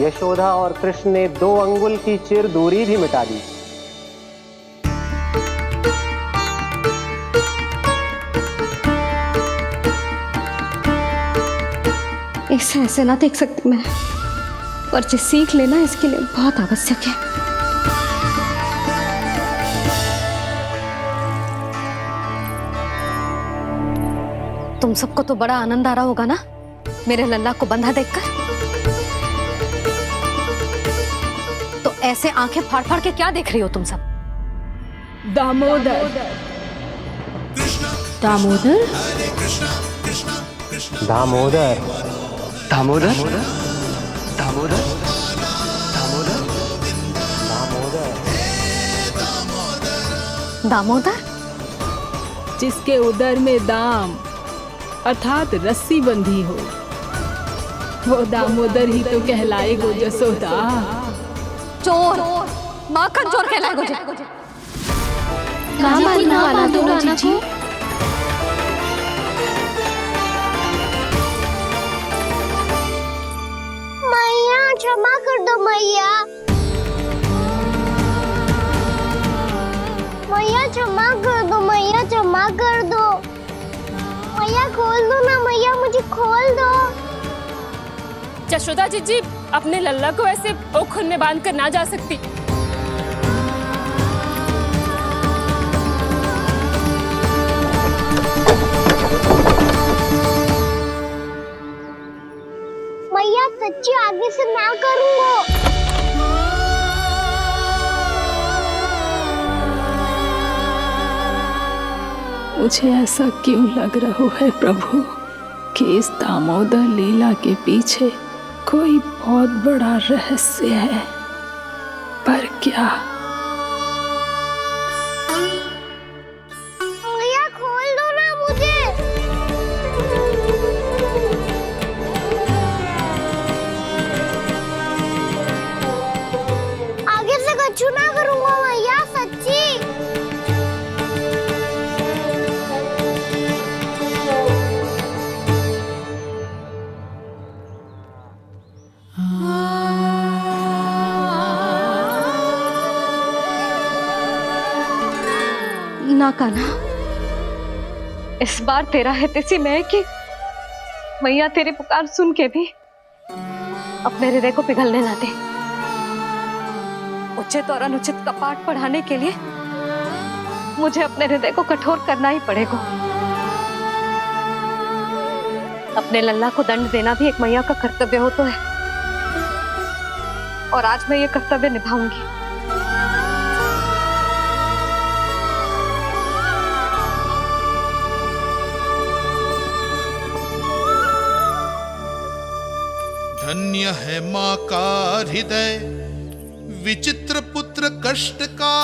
यशोदा और कृष्ण ने 2 अंगुल की चिर दूरी भी मिटा दी। इसे ऐसे ना देख सकती मैं, पर जो सीख लेना इसके लिए बहुत आवश्यक है। तुम सबको तो बड़ा आनंद आ रहा होगा ना मेरे लल्ला को बंधा देखकर। तो ऐसे आंखें फाड़ फाड़ के क्या देख रही हो तुम सब? दामोदर दामोदर दामोदर दामोदर दामोदर दामोदर जिसके उदर में दाम अर्थात रस्सी बंधी हो, वो दामोदर ही तो कहलाएगो जसोदा। चोर, माखन चोर कहलाएगो जी। कहाँ बांधना वाला तो जीजी? मैया क्षमा कर दो मैया। मैया क्षमा कर दो, मैया क्षमा कर दो। मैया खोल दो ना मैया, मुझे खोल दो। यशोदा जीजी अपने लल्ला को ऐसे ओखुन में बांध कर ना जा सकती। मैया सच्ची आगे से ना करूँगा। मुझे ऐसा क्यों लग रहा है प्रभु कि इस दामोदर लीला के पीछे कोई बहुत बड़ा रहस्य है, पर क्या? मैया खोल दो ना मुझे। आगे से कछु ना करूँगा मैया, सच्ची। ना कान्हा, इस बार तेरा है तेसी में कि मैया तेरी पुकार सुन के भी अपने हृदय को पिघलने ना दे। उचित और अनुचित का पाठ पढ़ाने के लिए मुझे अपने हृदय को कठोर करना ही पड़ेगा। अपने लल्ला को दंड देना भी एक मैया का कर्तव्य हो तो है, और आज मैं ये कर्तव्य निभाऊंगी। धन्य है माँ का हृदय, विचित्र पुत्र कष्ट का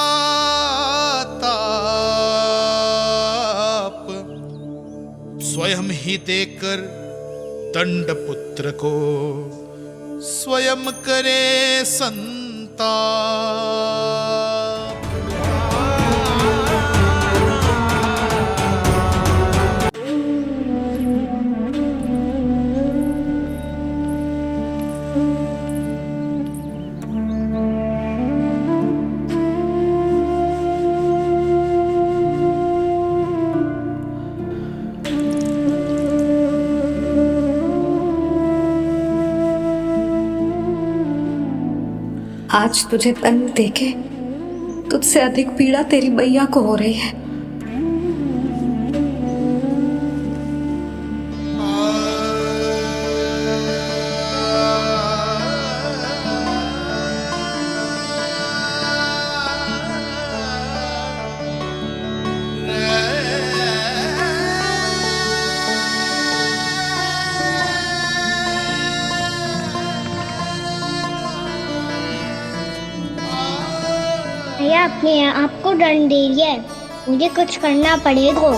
ताप, स्वयं ही देकर दंड पुत्र को स्वयं करे संताप। आज तुझे दंड देके तुझसे अधिक पीड़ा तेरी मैया को हो रही है। भैया अपने आपको दंड दे रही है, मुझे कुछ करना पड़ेगा।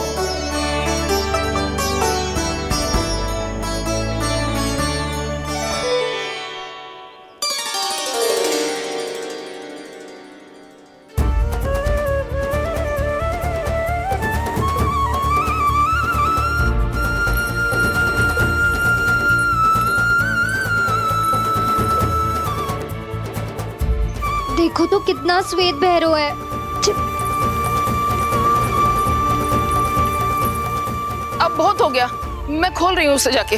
देखो तो कितना श्वेत भैरव है। अब बहुत हो गया, मैं खोल रही हूँ उसे जाके।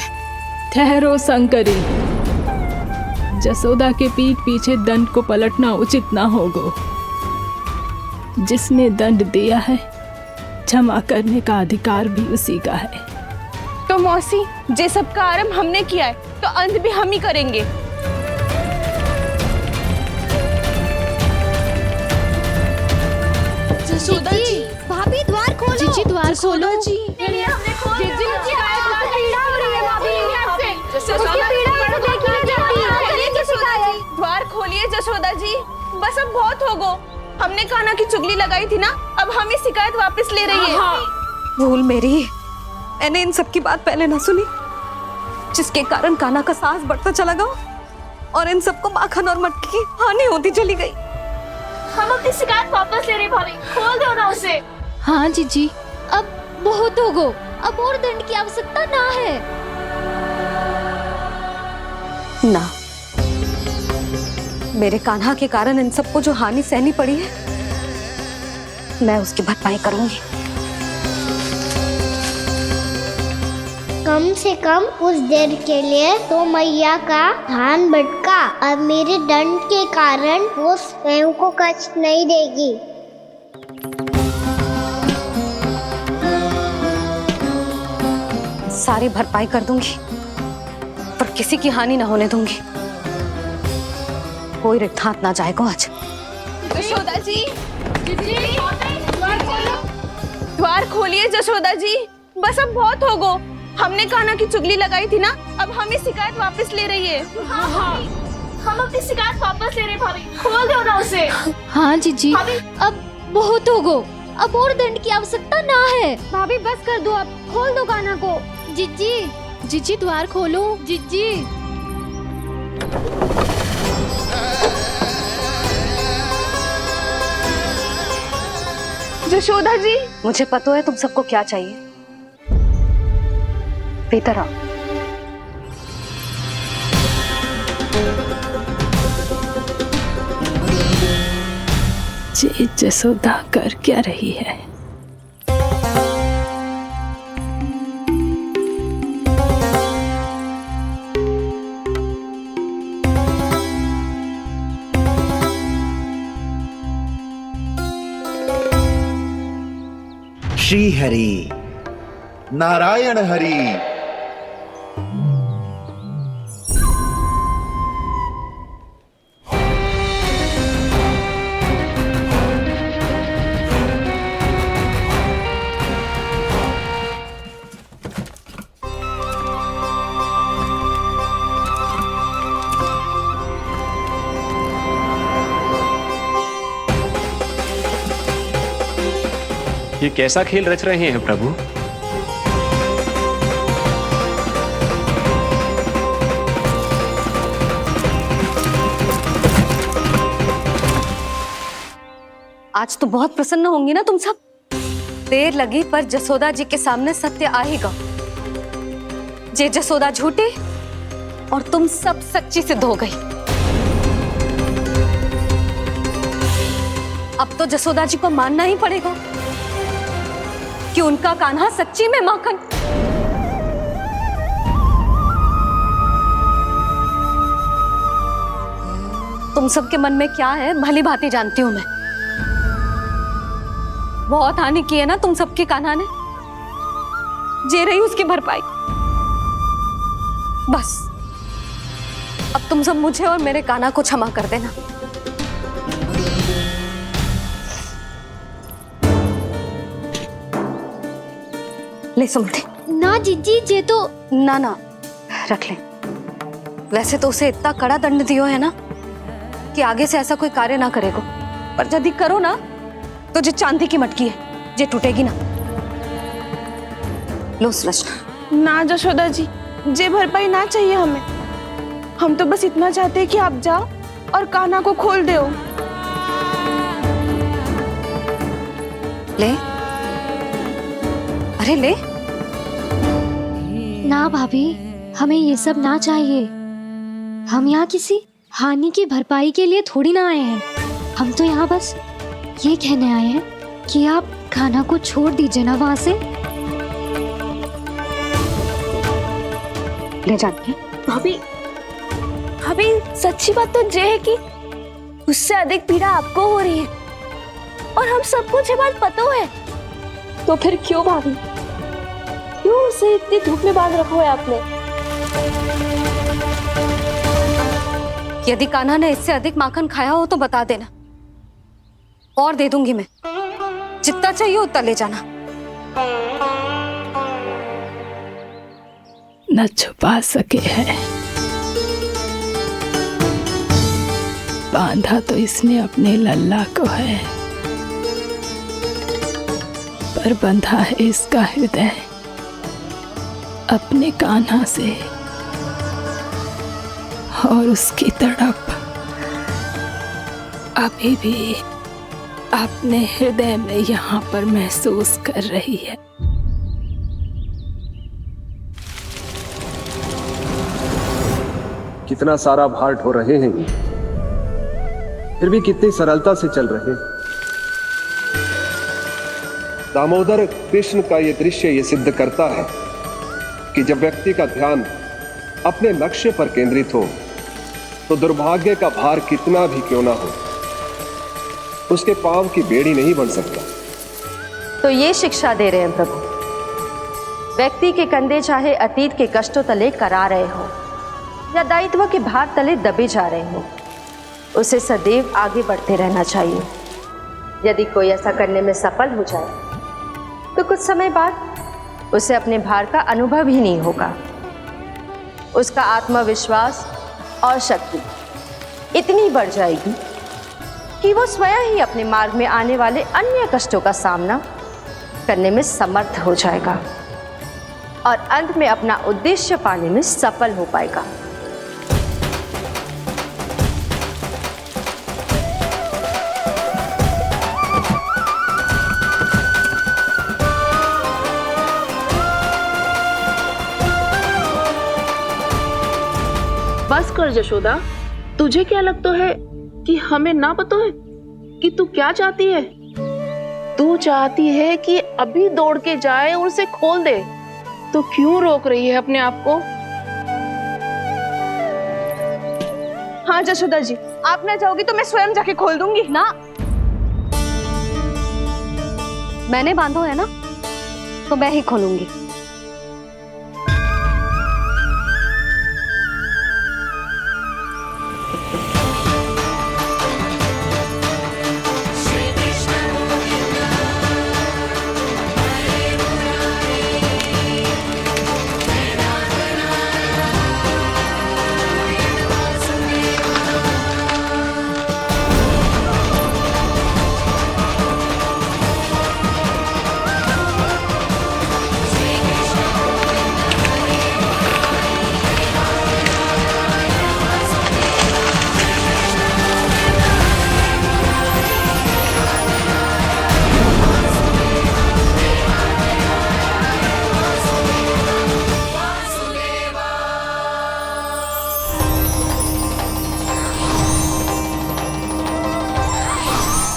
ठहरो शंकरी, जसोदा के पीठ पीछे दंड को पलटना उचित ना होगा। जिसने दंड दिया है क्षमा करने का अधिकार भी उसी का है। तो मौसी, जे सब का आरंभ हमने किया है तो अंत भी हम ही करेंगे। जसोदा जी, भाभी द्वार खोलो। जीजी द्वार खोलो। जी हमने खोल दिया। पीड़ा हो रही है भाभी, उसकी पीड़ा है, देखी नहीं जाती। द्वार खोलिए जसोदा जी, बस अब बहुत हो गो। हमने कान्हा की चुगली लगाई थी ना, अब हम ही शिकायत वापस ले रही है। भूल मेरी, मैंने इन सब की बात पहले ना सुनी, जिसके कारण कान्हा का साहस बढ़ता चला गया और इन सबको माखन और मटकी की हानि होती चली गई। हम अपनी शिकायत वापस ले रहे भाभी, खोल दो ना उसे। हाँ जीजी, अब बहुत हो गो, अब और दंड की आवश्यकता ना है। ना, मेरे कान्हा के कारण इन सबको जो हानि सहनी पड़ी है, मैं उसकी भरपाई करूंगी। कम से कम उस देर के लिए तो मैया का ध्यान भटका, अब मेरे दंड के कारण वो स्वयं को कष्ट नहीं देगी। सारी भरपाई कर दूंगी, पर किसी की हानि ना होने दूंगी। कोई रिक्त हाथ ना जाएगा आज। जसोदा जी, द्वार खोलिए जसोदा जी, बस अब बहुत हो गो। हमने कान्हा की चुगली लगाई थी ना, अब हम ही शिकायत वापस ले रही है। हम अपनी शिकायत वापस ले रहे भाभी, खोल दो ना उसे। हाँ जीजी, अब बहुत हो गो, अब और दंड की आवश्यकता ना है। भाभी बस कर दो, अब खोल दो कान्हा को। जीजी, जीजी द्वार खोलो। जीजी जशोदा जी, मुझे पता है तुम सबको क्या चाहिए। भीतर आओ। जी जसोदा कर क्या रही है? श्री हरि, नारायण हरि। ये कैसा खेल रच रहे हैं प्रभु? आज तो बहुत प्रसन्न होंगी ना तुम सब। देर लगी पर जसोदा जी के सामने सत्य आएगा। जे जसोदा झूठी और तुम सब सच्ची सिद्ध हो गई। अब तो जसोदा जी को मानना ही पड़ेगा कि उनका कान्हा सच्ची में माखन। तुम सबके मन में क्या है भली भांति जानती हूं मैं। बहुत हानि की है ना तुम सबके कान्हा ने, जे रही उसकी भरपाई। बस अब तुम सब मुझे और मेरे कान्हा को क्षमा कर देना। ले सुमति। ना जीजी, जे तो ना ना रख ले। वैसे तो उसे इतना कड़ा दंड दियो है ना कि आगे से ऐसा कोई कार्य ना करेगो, पर यदि करो ना तो जो चांदी की मटकी है जे टूटेगी ना। लो सुलक्षणा। ना जशोदा जी, जे भरपाई ना चाहिए हमें। हम तो बस इतना चाहते हैं कि आप जाओ और कान्हा को खोल दो। ले, अरे ले। ना भाभी, हमें ये सब ना चाहिए। हम यहाँ किसी हानि की भरपाई के लिए थोड़ी ना आए हैं। हम तो यहाँ बस ये कहने आए हैं कि आप कान्हा को छोड़ दीजिए ना वहां से। ले जाती भाभी, भाभी सच्ची बात तो ये है कि उससे अधिक पीड़ा आपको हो रही है और हम सबको ये बात पता है। तो फिर क्यों भाभी, क्यों उसे इतनी धूप में बांध रखा है आपने? यदि कान्हा ने इससे अधिक माखन खाया हो तो बता देना, और दे दूंगी मैं। जितना चाहिए उतना ले जाना। न छुपा सके है, बांधा तो इसने अपने लल्ला को है, पर बंधा है इसका हृदय अपने कान्हा से। और उसकी तड़प अभी भी अपने हृदय में यहाँ पर महसूस कर रही है। कितना सारा भार ढो रहे हैं, फिर भी कितनी सरलता से चल रहे हैं। दामोदर कृष्ण का यह दृश्य ये सिद्ध करता है कि जब व्यक्ति का ध्यान अपने लक्ष्य पर केंद्रित हो तो दुर्भाग्य का भार कितना भी क्यों ना हो, उसके पांव की बेड़ी नहीं बन सकता। तो ये शिक्षा दे रहे हैं प्रभु। व्यक्ति के कंधे चाहे अतीत के कष्टों तले करा रहे हो या दायित्व के भार तले दबे जा रहे हो, उसे सदैव आगे बढ़ते रहना चाहिए। यदि कोई ऐसा करने में सफल हो जाए तो कुछ समय बाद उसे अपने भार का अनुभव ही नहीं होगा। उसका आत्मविश्वास और शक्ति इतनी बढ़ जाएगी कि वो स्वयं ही अपने मार्ग में आने वाले अन्य कष्टों का सामना करने में समर्थ हो जाएगा और अंत में अपना उद्देश्य पाने में सफल हो पाएगा। बस कर जशोदा, तुझे क्या लगता है कि हमें ना पता है कि तू क्या चाहती है? तू चाहती है कि अभी दौड़ के जाए और उसे खोल दे, तो क्यों रोक रही है अपने आप को? हाँ जशोदा जी, आप ना जाओगी तो मैं स्वयं जाके खोल दूंगी। ना, मैंने बांधो है ना, तो मैं ही खोलूंगी।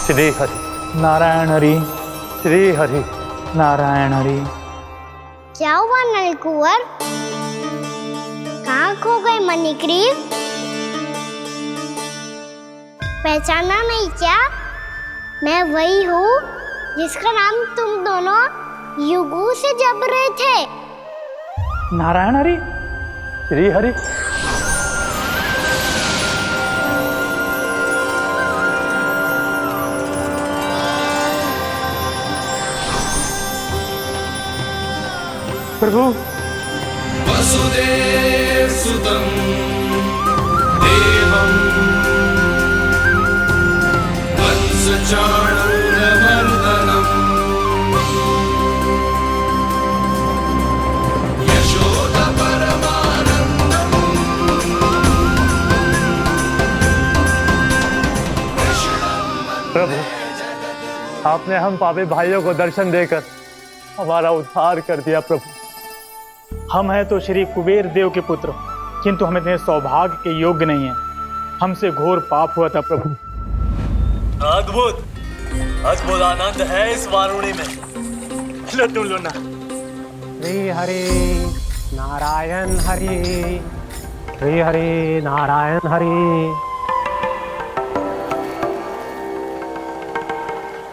श्री हरि नारायण हरि, श्री हरि नारायण हरि। क्या हुआ नलकुंवर? कहाँ खो गए मणिग्रीव? पहचाना नहीं क्या? मैं वही हूँ जिसका नाम तुम दोनों युगों से जप रहे थे। नारायण हरि, श्री हरि। प्रभु, वसुदेव सुतं देवं वत्सचाणूरमर्दनम् यशोदा परमानन्दम् प्रभु, आपने हम पापी भाइयों को दर्शन देकर हमारा उद्धार कर दिया। प्रभु, हम हैं तो श्री कुबेर देव के पुत्र, किंतु हम इतने सौभाग्य के योग्य नहीं हैं। हमसे घोर पाप हुआ था प्रभु। अद्भुत अद्भुत आनंद है इस वारुणी में। लो तुम लो ना। श्री हरि नारायण हरि, श्री हरि नारायण हरि।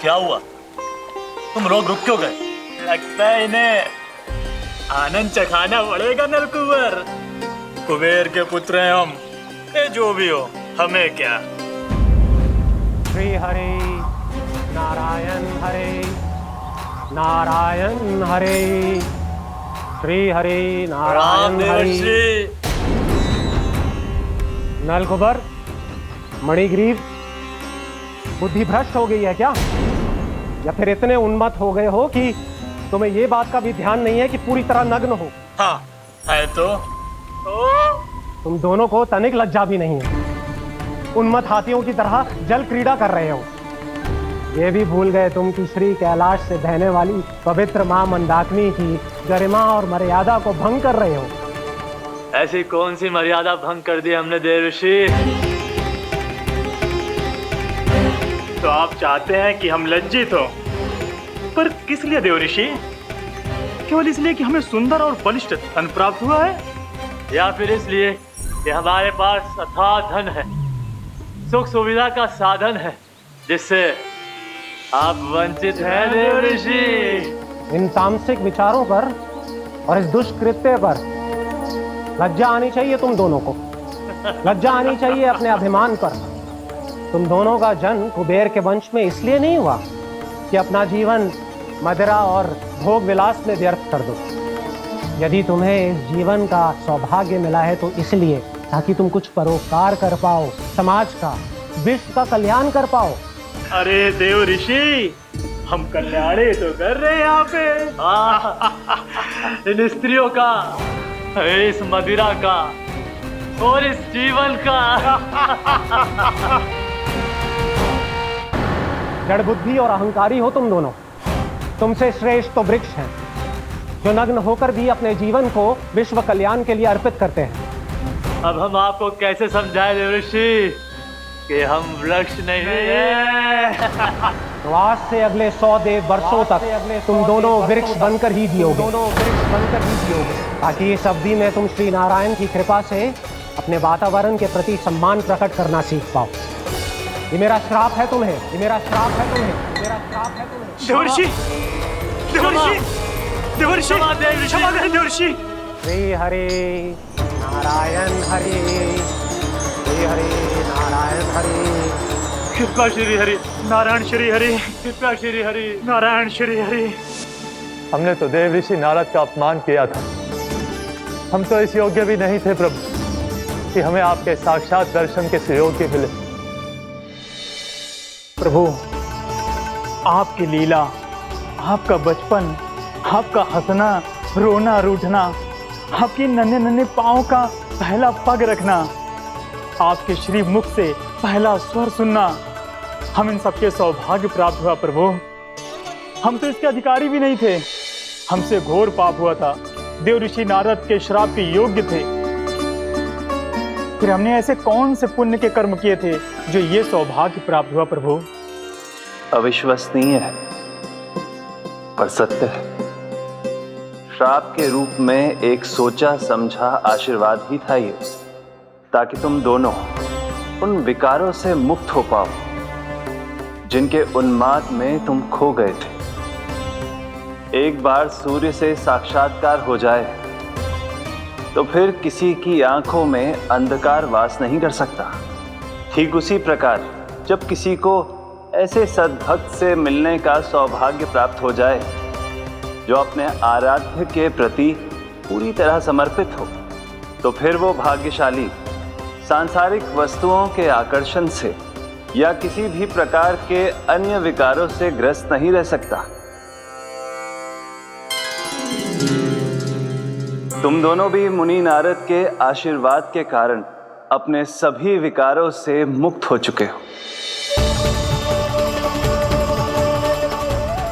क्या हुआ? तुम लोग रुक क्यों गए? लगता है इन्हें आनंद चखाना पड़ेगा नलकुबर। कुबेर के पुत्र हैं हम, ये जो भी हो हमें क्या। श्री हरि नारायण हरि, नारायण हरि, श्री हरि नारायण हरि। नलकुबर, मणिग्रीव, बुद्धि भ्रष्ट हो गई है क्या? या फिर इतने उन्मत्त हो गए हो कि तुम्हें ये बात का भी ध्यान नहीं है कि पूरी तरह नग्न हो? हाँ है तो। तुम दोनों को तनिक लज्जा भी नहीं है। उन्मत्त हाथियों की तरह जल क्रीड़ा कर रहे हो। ये भी भूल गए तुम कि श्री कैलाश से बहने वाली पवित्र मां मंदाकिनी की गरिमा और मर्यादा को भंग कर रहे हो। ऐसी कौन सी मर्यादा भंग कर दी हमने देवर्षि? तो आप चाहते हैं कि हम लज्जित हो, पर किस लिए देवर्षि? केवल इसलिए कि हमें सुंदर और बलिष्ठ धन प्राप्त हुआ है, या फिर इसलिए कि हमारे पास अथाह धन है, सुख सुविधा का साधन है, जिससे आप वंचित हैं देवर्षि? इन तामसिक विचारों पर और इस दुष्कृत्य पर लज्जा आनी चाहिए तुम दोनों को। लज्जा आनी चाहिए अपने अभिमान पर। तुम दोनों का जन्म कुबेर के वंश में इसलिए नहीं हुआ कि अपना जीवन मदिरा और भोग विलास में व्यर्थ कर दो। यदि तुम्हें इस जीवन का सौभाग्य मिला है तो इसलिए ताकि तुम कुछ परोपकार कर पाओ, समाज का, विश्व का कल्याण कर पाओ। अरे देव ऋषि, हम कल्याण तो कर रहे हैं यहाँ पे। इन स्त्रियों का, इस मदिरा का और इस जीवन का। जड़ बुद्धि और अहंकारी हो तुम दोनों। तुमसे श्रेष्ठ तो वृक्ष हैं, जो नग्न होकर भी अपने जीवन को विश्व कल्याण के लिए अर्पित करते हैं। अब हम आपको कैसे समझाएं देवर्षि कि हम वृक्ष नहीं हैं? तो आज से अगले 100 देव वर्षों तक तुम दोनों वृक्ष बनकर ही जियोगे, ताकि इस अवधि में तुम श्री नारायण की कृपा से अपने वातावरण के प्रति सम्मान प्रकट करना सीख पाओ। ये मेरा श्राप है तुम्हें, ये मेरा श्राप है तुम्हें, मेरा श्राप है तुम्हें। देवर्षि, देवर्षि, देवर्षि, क्षमा करें देवर्षि। श्री हरि नारायण हरि, श्री हरि नारायण हरि। कृपा श्री हरि नारायण श्री हरि, कृपा श्री हरि नारायण श्री हरि। हमने तो देव ऋषि नारद का अपमान किया था। हम तो इस योग्य भी नहीं थे प्रभु कि हमें आपके साक्षात दर्शन के सुयोग्य मिले। प्रभु, आपकी लीला, आपका बचपन, आपका हंसना, रोना, रूठना, आपकी नन्हे नन्हे पाँव का पहला पग रखना, आपके श्री मुख से पहला स्वर सुनना, हम इन सबके सौभाग्य प्राप्त हुआ प्रभु। हम तो इसके अधिकारी भी नहीं थे। हमसे घोर पाप हुआ था, देव ऋषि नारद के श्राप के योग्य थे। फिर हमने ऐसे कौन से पुण्य के कर्म किए थे जो ये सौभाग्य प्राप्त हुआ प्रभु? अविश्वसनीय है पर सत्य है। श्राप के रूप में एक सोचा समझा आशीर्वाद ही था ये, ताकि तुम दोनों उन विकारों से मुक्त हो पाओ जिनके उन्माद में तुम खो गए थे। एक बार सूर्य से साक्षात्कार हो जाए तो फिर किसी की आंखों में अंधकार वास नहीं कर सकता। ठीक उसी प्रकार जब किसी को ऐसे सद्भक्त से मिलने का सौभाग्य प्राप्त हो जाए जो अपने आराध्य के प्रति पूरी तरह समर्पित हो, तो फिर वो भाग्यशाली सांसारिक वस्तुओं के आकर्षण से या किसी भी प्रकार के अन्य विकारों से ग्रस्त नहीं रह सकता। तुम दोनों भी मुनि नारद के आशीर्वाद के कारण अपने सभी विकारों से मुक्त हो चुके हो।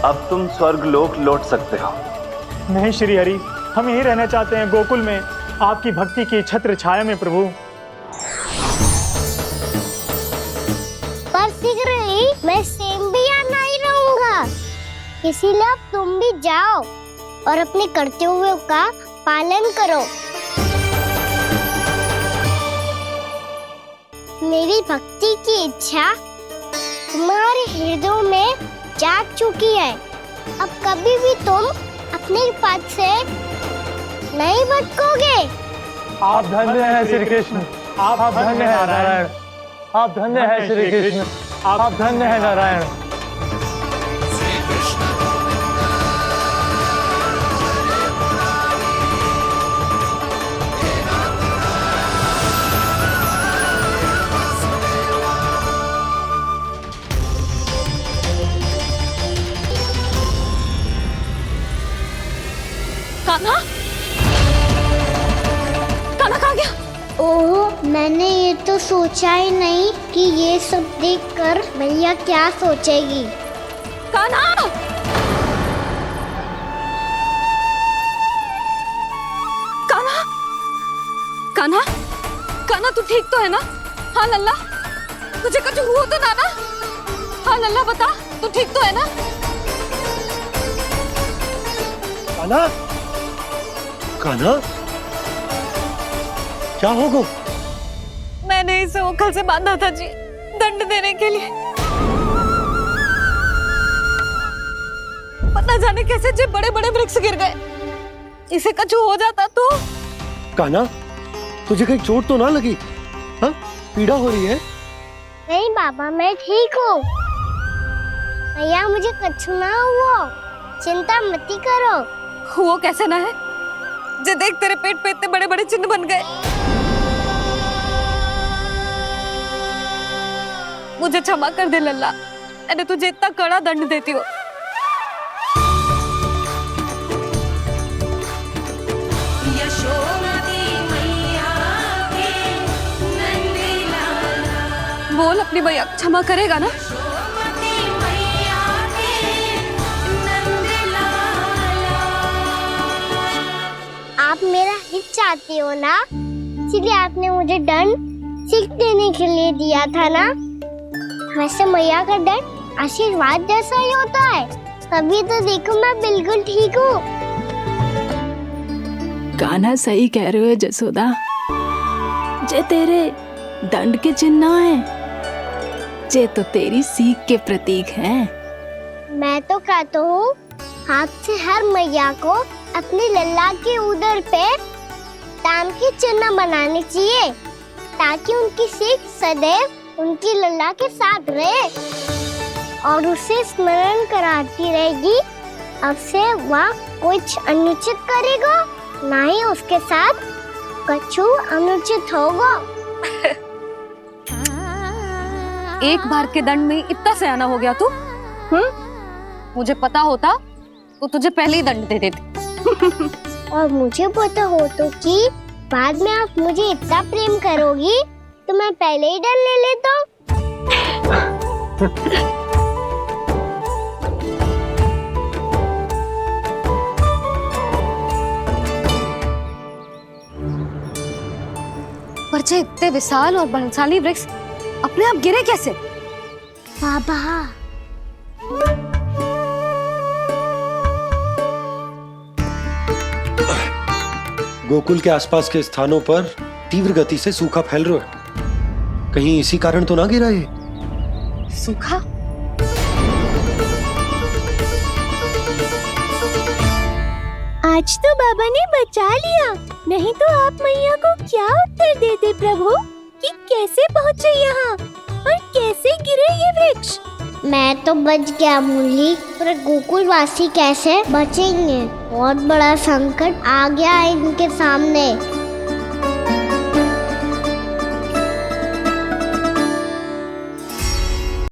अब तुम स्वर्गलोक लौट सकते हो। नहीं श्री हरि, हम यही रहना चाहते हैं गोकुल में, आपकी भक्ति की छत्र छाया में प्रभु। पर शीघ्र ही मैं सेम्बिया नहीं रहूंगा, इसीलिए अब तुम भी जाओ और अपने कर्तव्यों का पालन करो। मेरी भक्ति की इच्छा तुम्हारे हृदयों में जाग चुकी है। अब कभी भी तुम अपने पद से नहीं भटकोगे। आप धन्य हैं श्री कृष्ण, आप धन्य हैं नारायण, आप धन्य हैं श्री कृष्ण, आप धन्य हैं नारायण। कान्हा, कान्हा कहाँ गया? ओह, मैंने ये तो सोचा ही नहीं कि ये सब देखकर मैया क्या सोचेगी। कान्हा! कान्हा! कान्हा! कान्हा तू ठीक तो है ना? हाँ लल्ला, तुझे कुछ हुआ तो ना ना? हाँ लल्ला बता, तू ठीक तो है ना? कान्हा, कान्हा, क्या होगा? मैंने इसे ओखल से बांधा था जी, दंड देने के लिए। पता जाने कैसे जो बड़े बड़े वृक्ष गिर गए। इसे कुछ हो जाता तो? कान्हा, तुझे कहीं चोट तो ना लगी? हाँ, पीड़ा हो रही है? नहीं बाबा, मैं ठीक हूँ। भैया मुझे कुछ ना हुआ, चिंता मत करो। वो कैसे ना है? जे देख तेरे पेट पे इतने बड़े बड़े चिन्ह बन गए। मुझे क्षमा कर दे लल्ला, मैंने तुझे इतना कड़ा दंड देती हो। बोल अपनी भैया क्षमा करेगा ना? आप मेरा हित चाहते हो ना, इसलिए आपने मुझे दंड सीख देने के लिए दिया था ना। वैसे मैया का दंड आशीर्वाद जैसा ही होता है, तभी तो देखो मैं बिल्कुल ठीक हूँ। कान्हा सही कह रहे हो जसोदा, जे तेरे दंड के चिन्ह है, जे तो तेरी सीख के प्रतीक हैं। मैं तो कहता हूँ हाथ से हर मैया को अपनी लल्ला के उदर पे ताम के चिन्ह बनाने चाहिए, ताकि उनकी सीख सदैव उनकी लल्ला के साथ रहे और उसे स्मरण कराती रहेगी। अब से वह कुछ अनुचित करेगा, ना ही उसके साथ कुछ अनुचित होगा। एक बार के दंड में इतना सयाना हो गया तू? मुझे पता होता तो तुझे पहले ही दंड दे देती। और मुझे पता हो तो कि बाद में आप मुझे इतना प्रेम करोगी तो मैं पहले ही दंड ले लेता। पर जे इतने विशाल और बलशाली वृक्ष अपने आप गिरे कैसे? बाबा, गोकुल के आसपास के स्थानों पर तीव्र गति से सूखा फैल रहा है। कहीं इसी कारण तो ना गिरा ये? सूखा? आज तो बाबा ने बचा लिया, नहीं तो आप मैया को क्या उत्तर देते प्रभु कि कैसे पहुँचे यहाँ और कैसे गिरे ये वृक्ष। मैं तो बच गया मुरली, पर गोकुलवासी कैसे बचेंगे? बहुत बड़ा संकट आ गया है इनके सामने।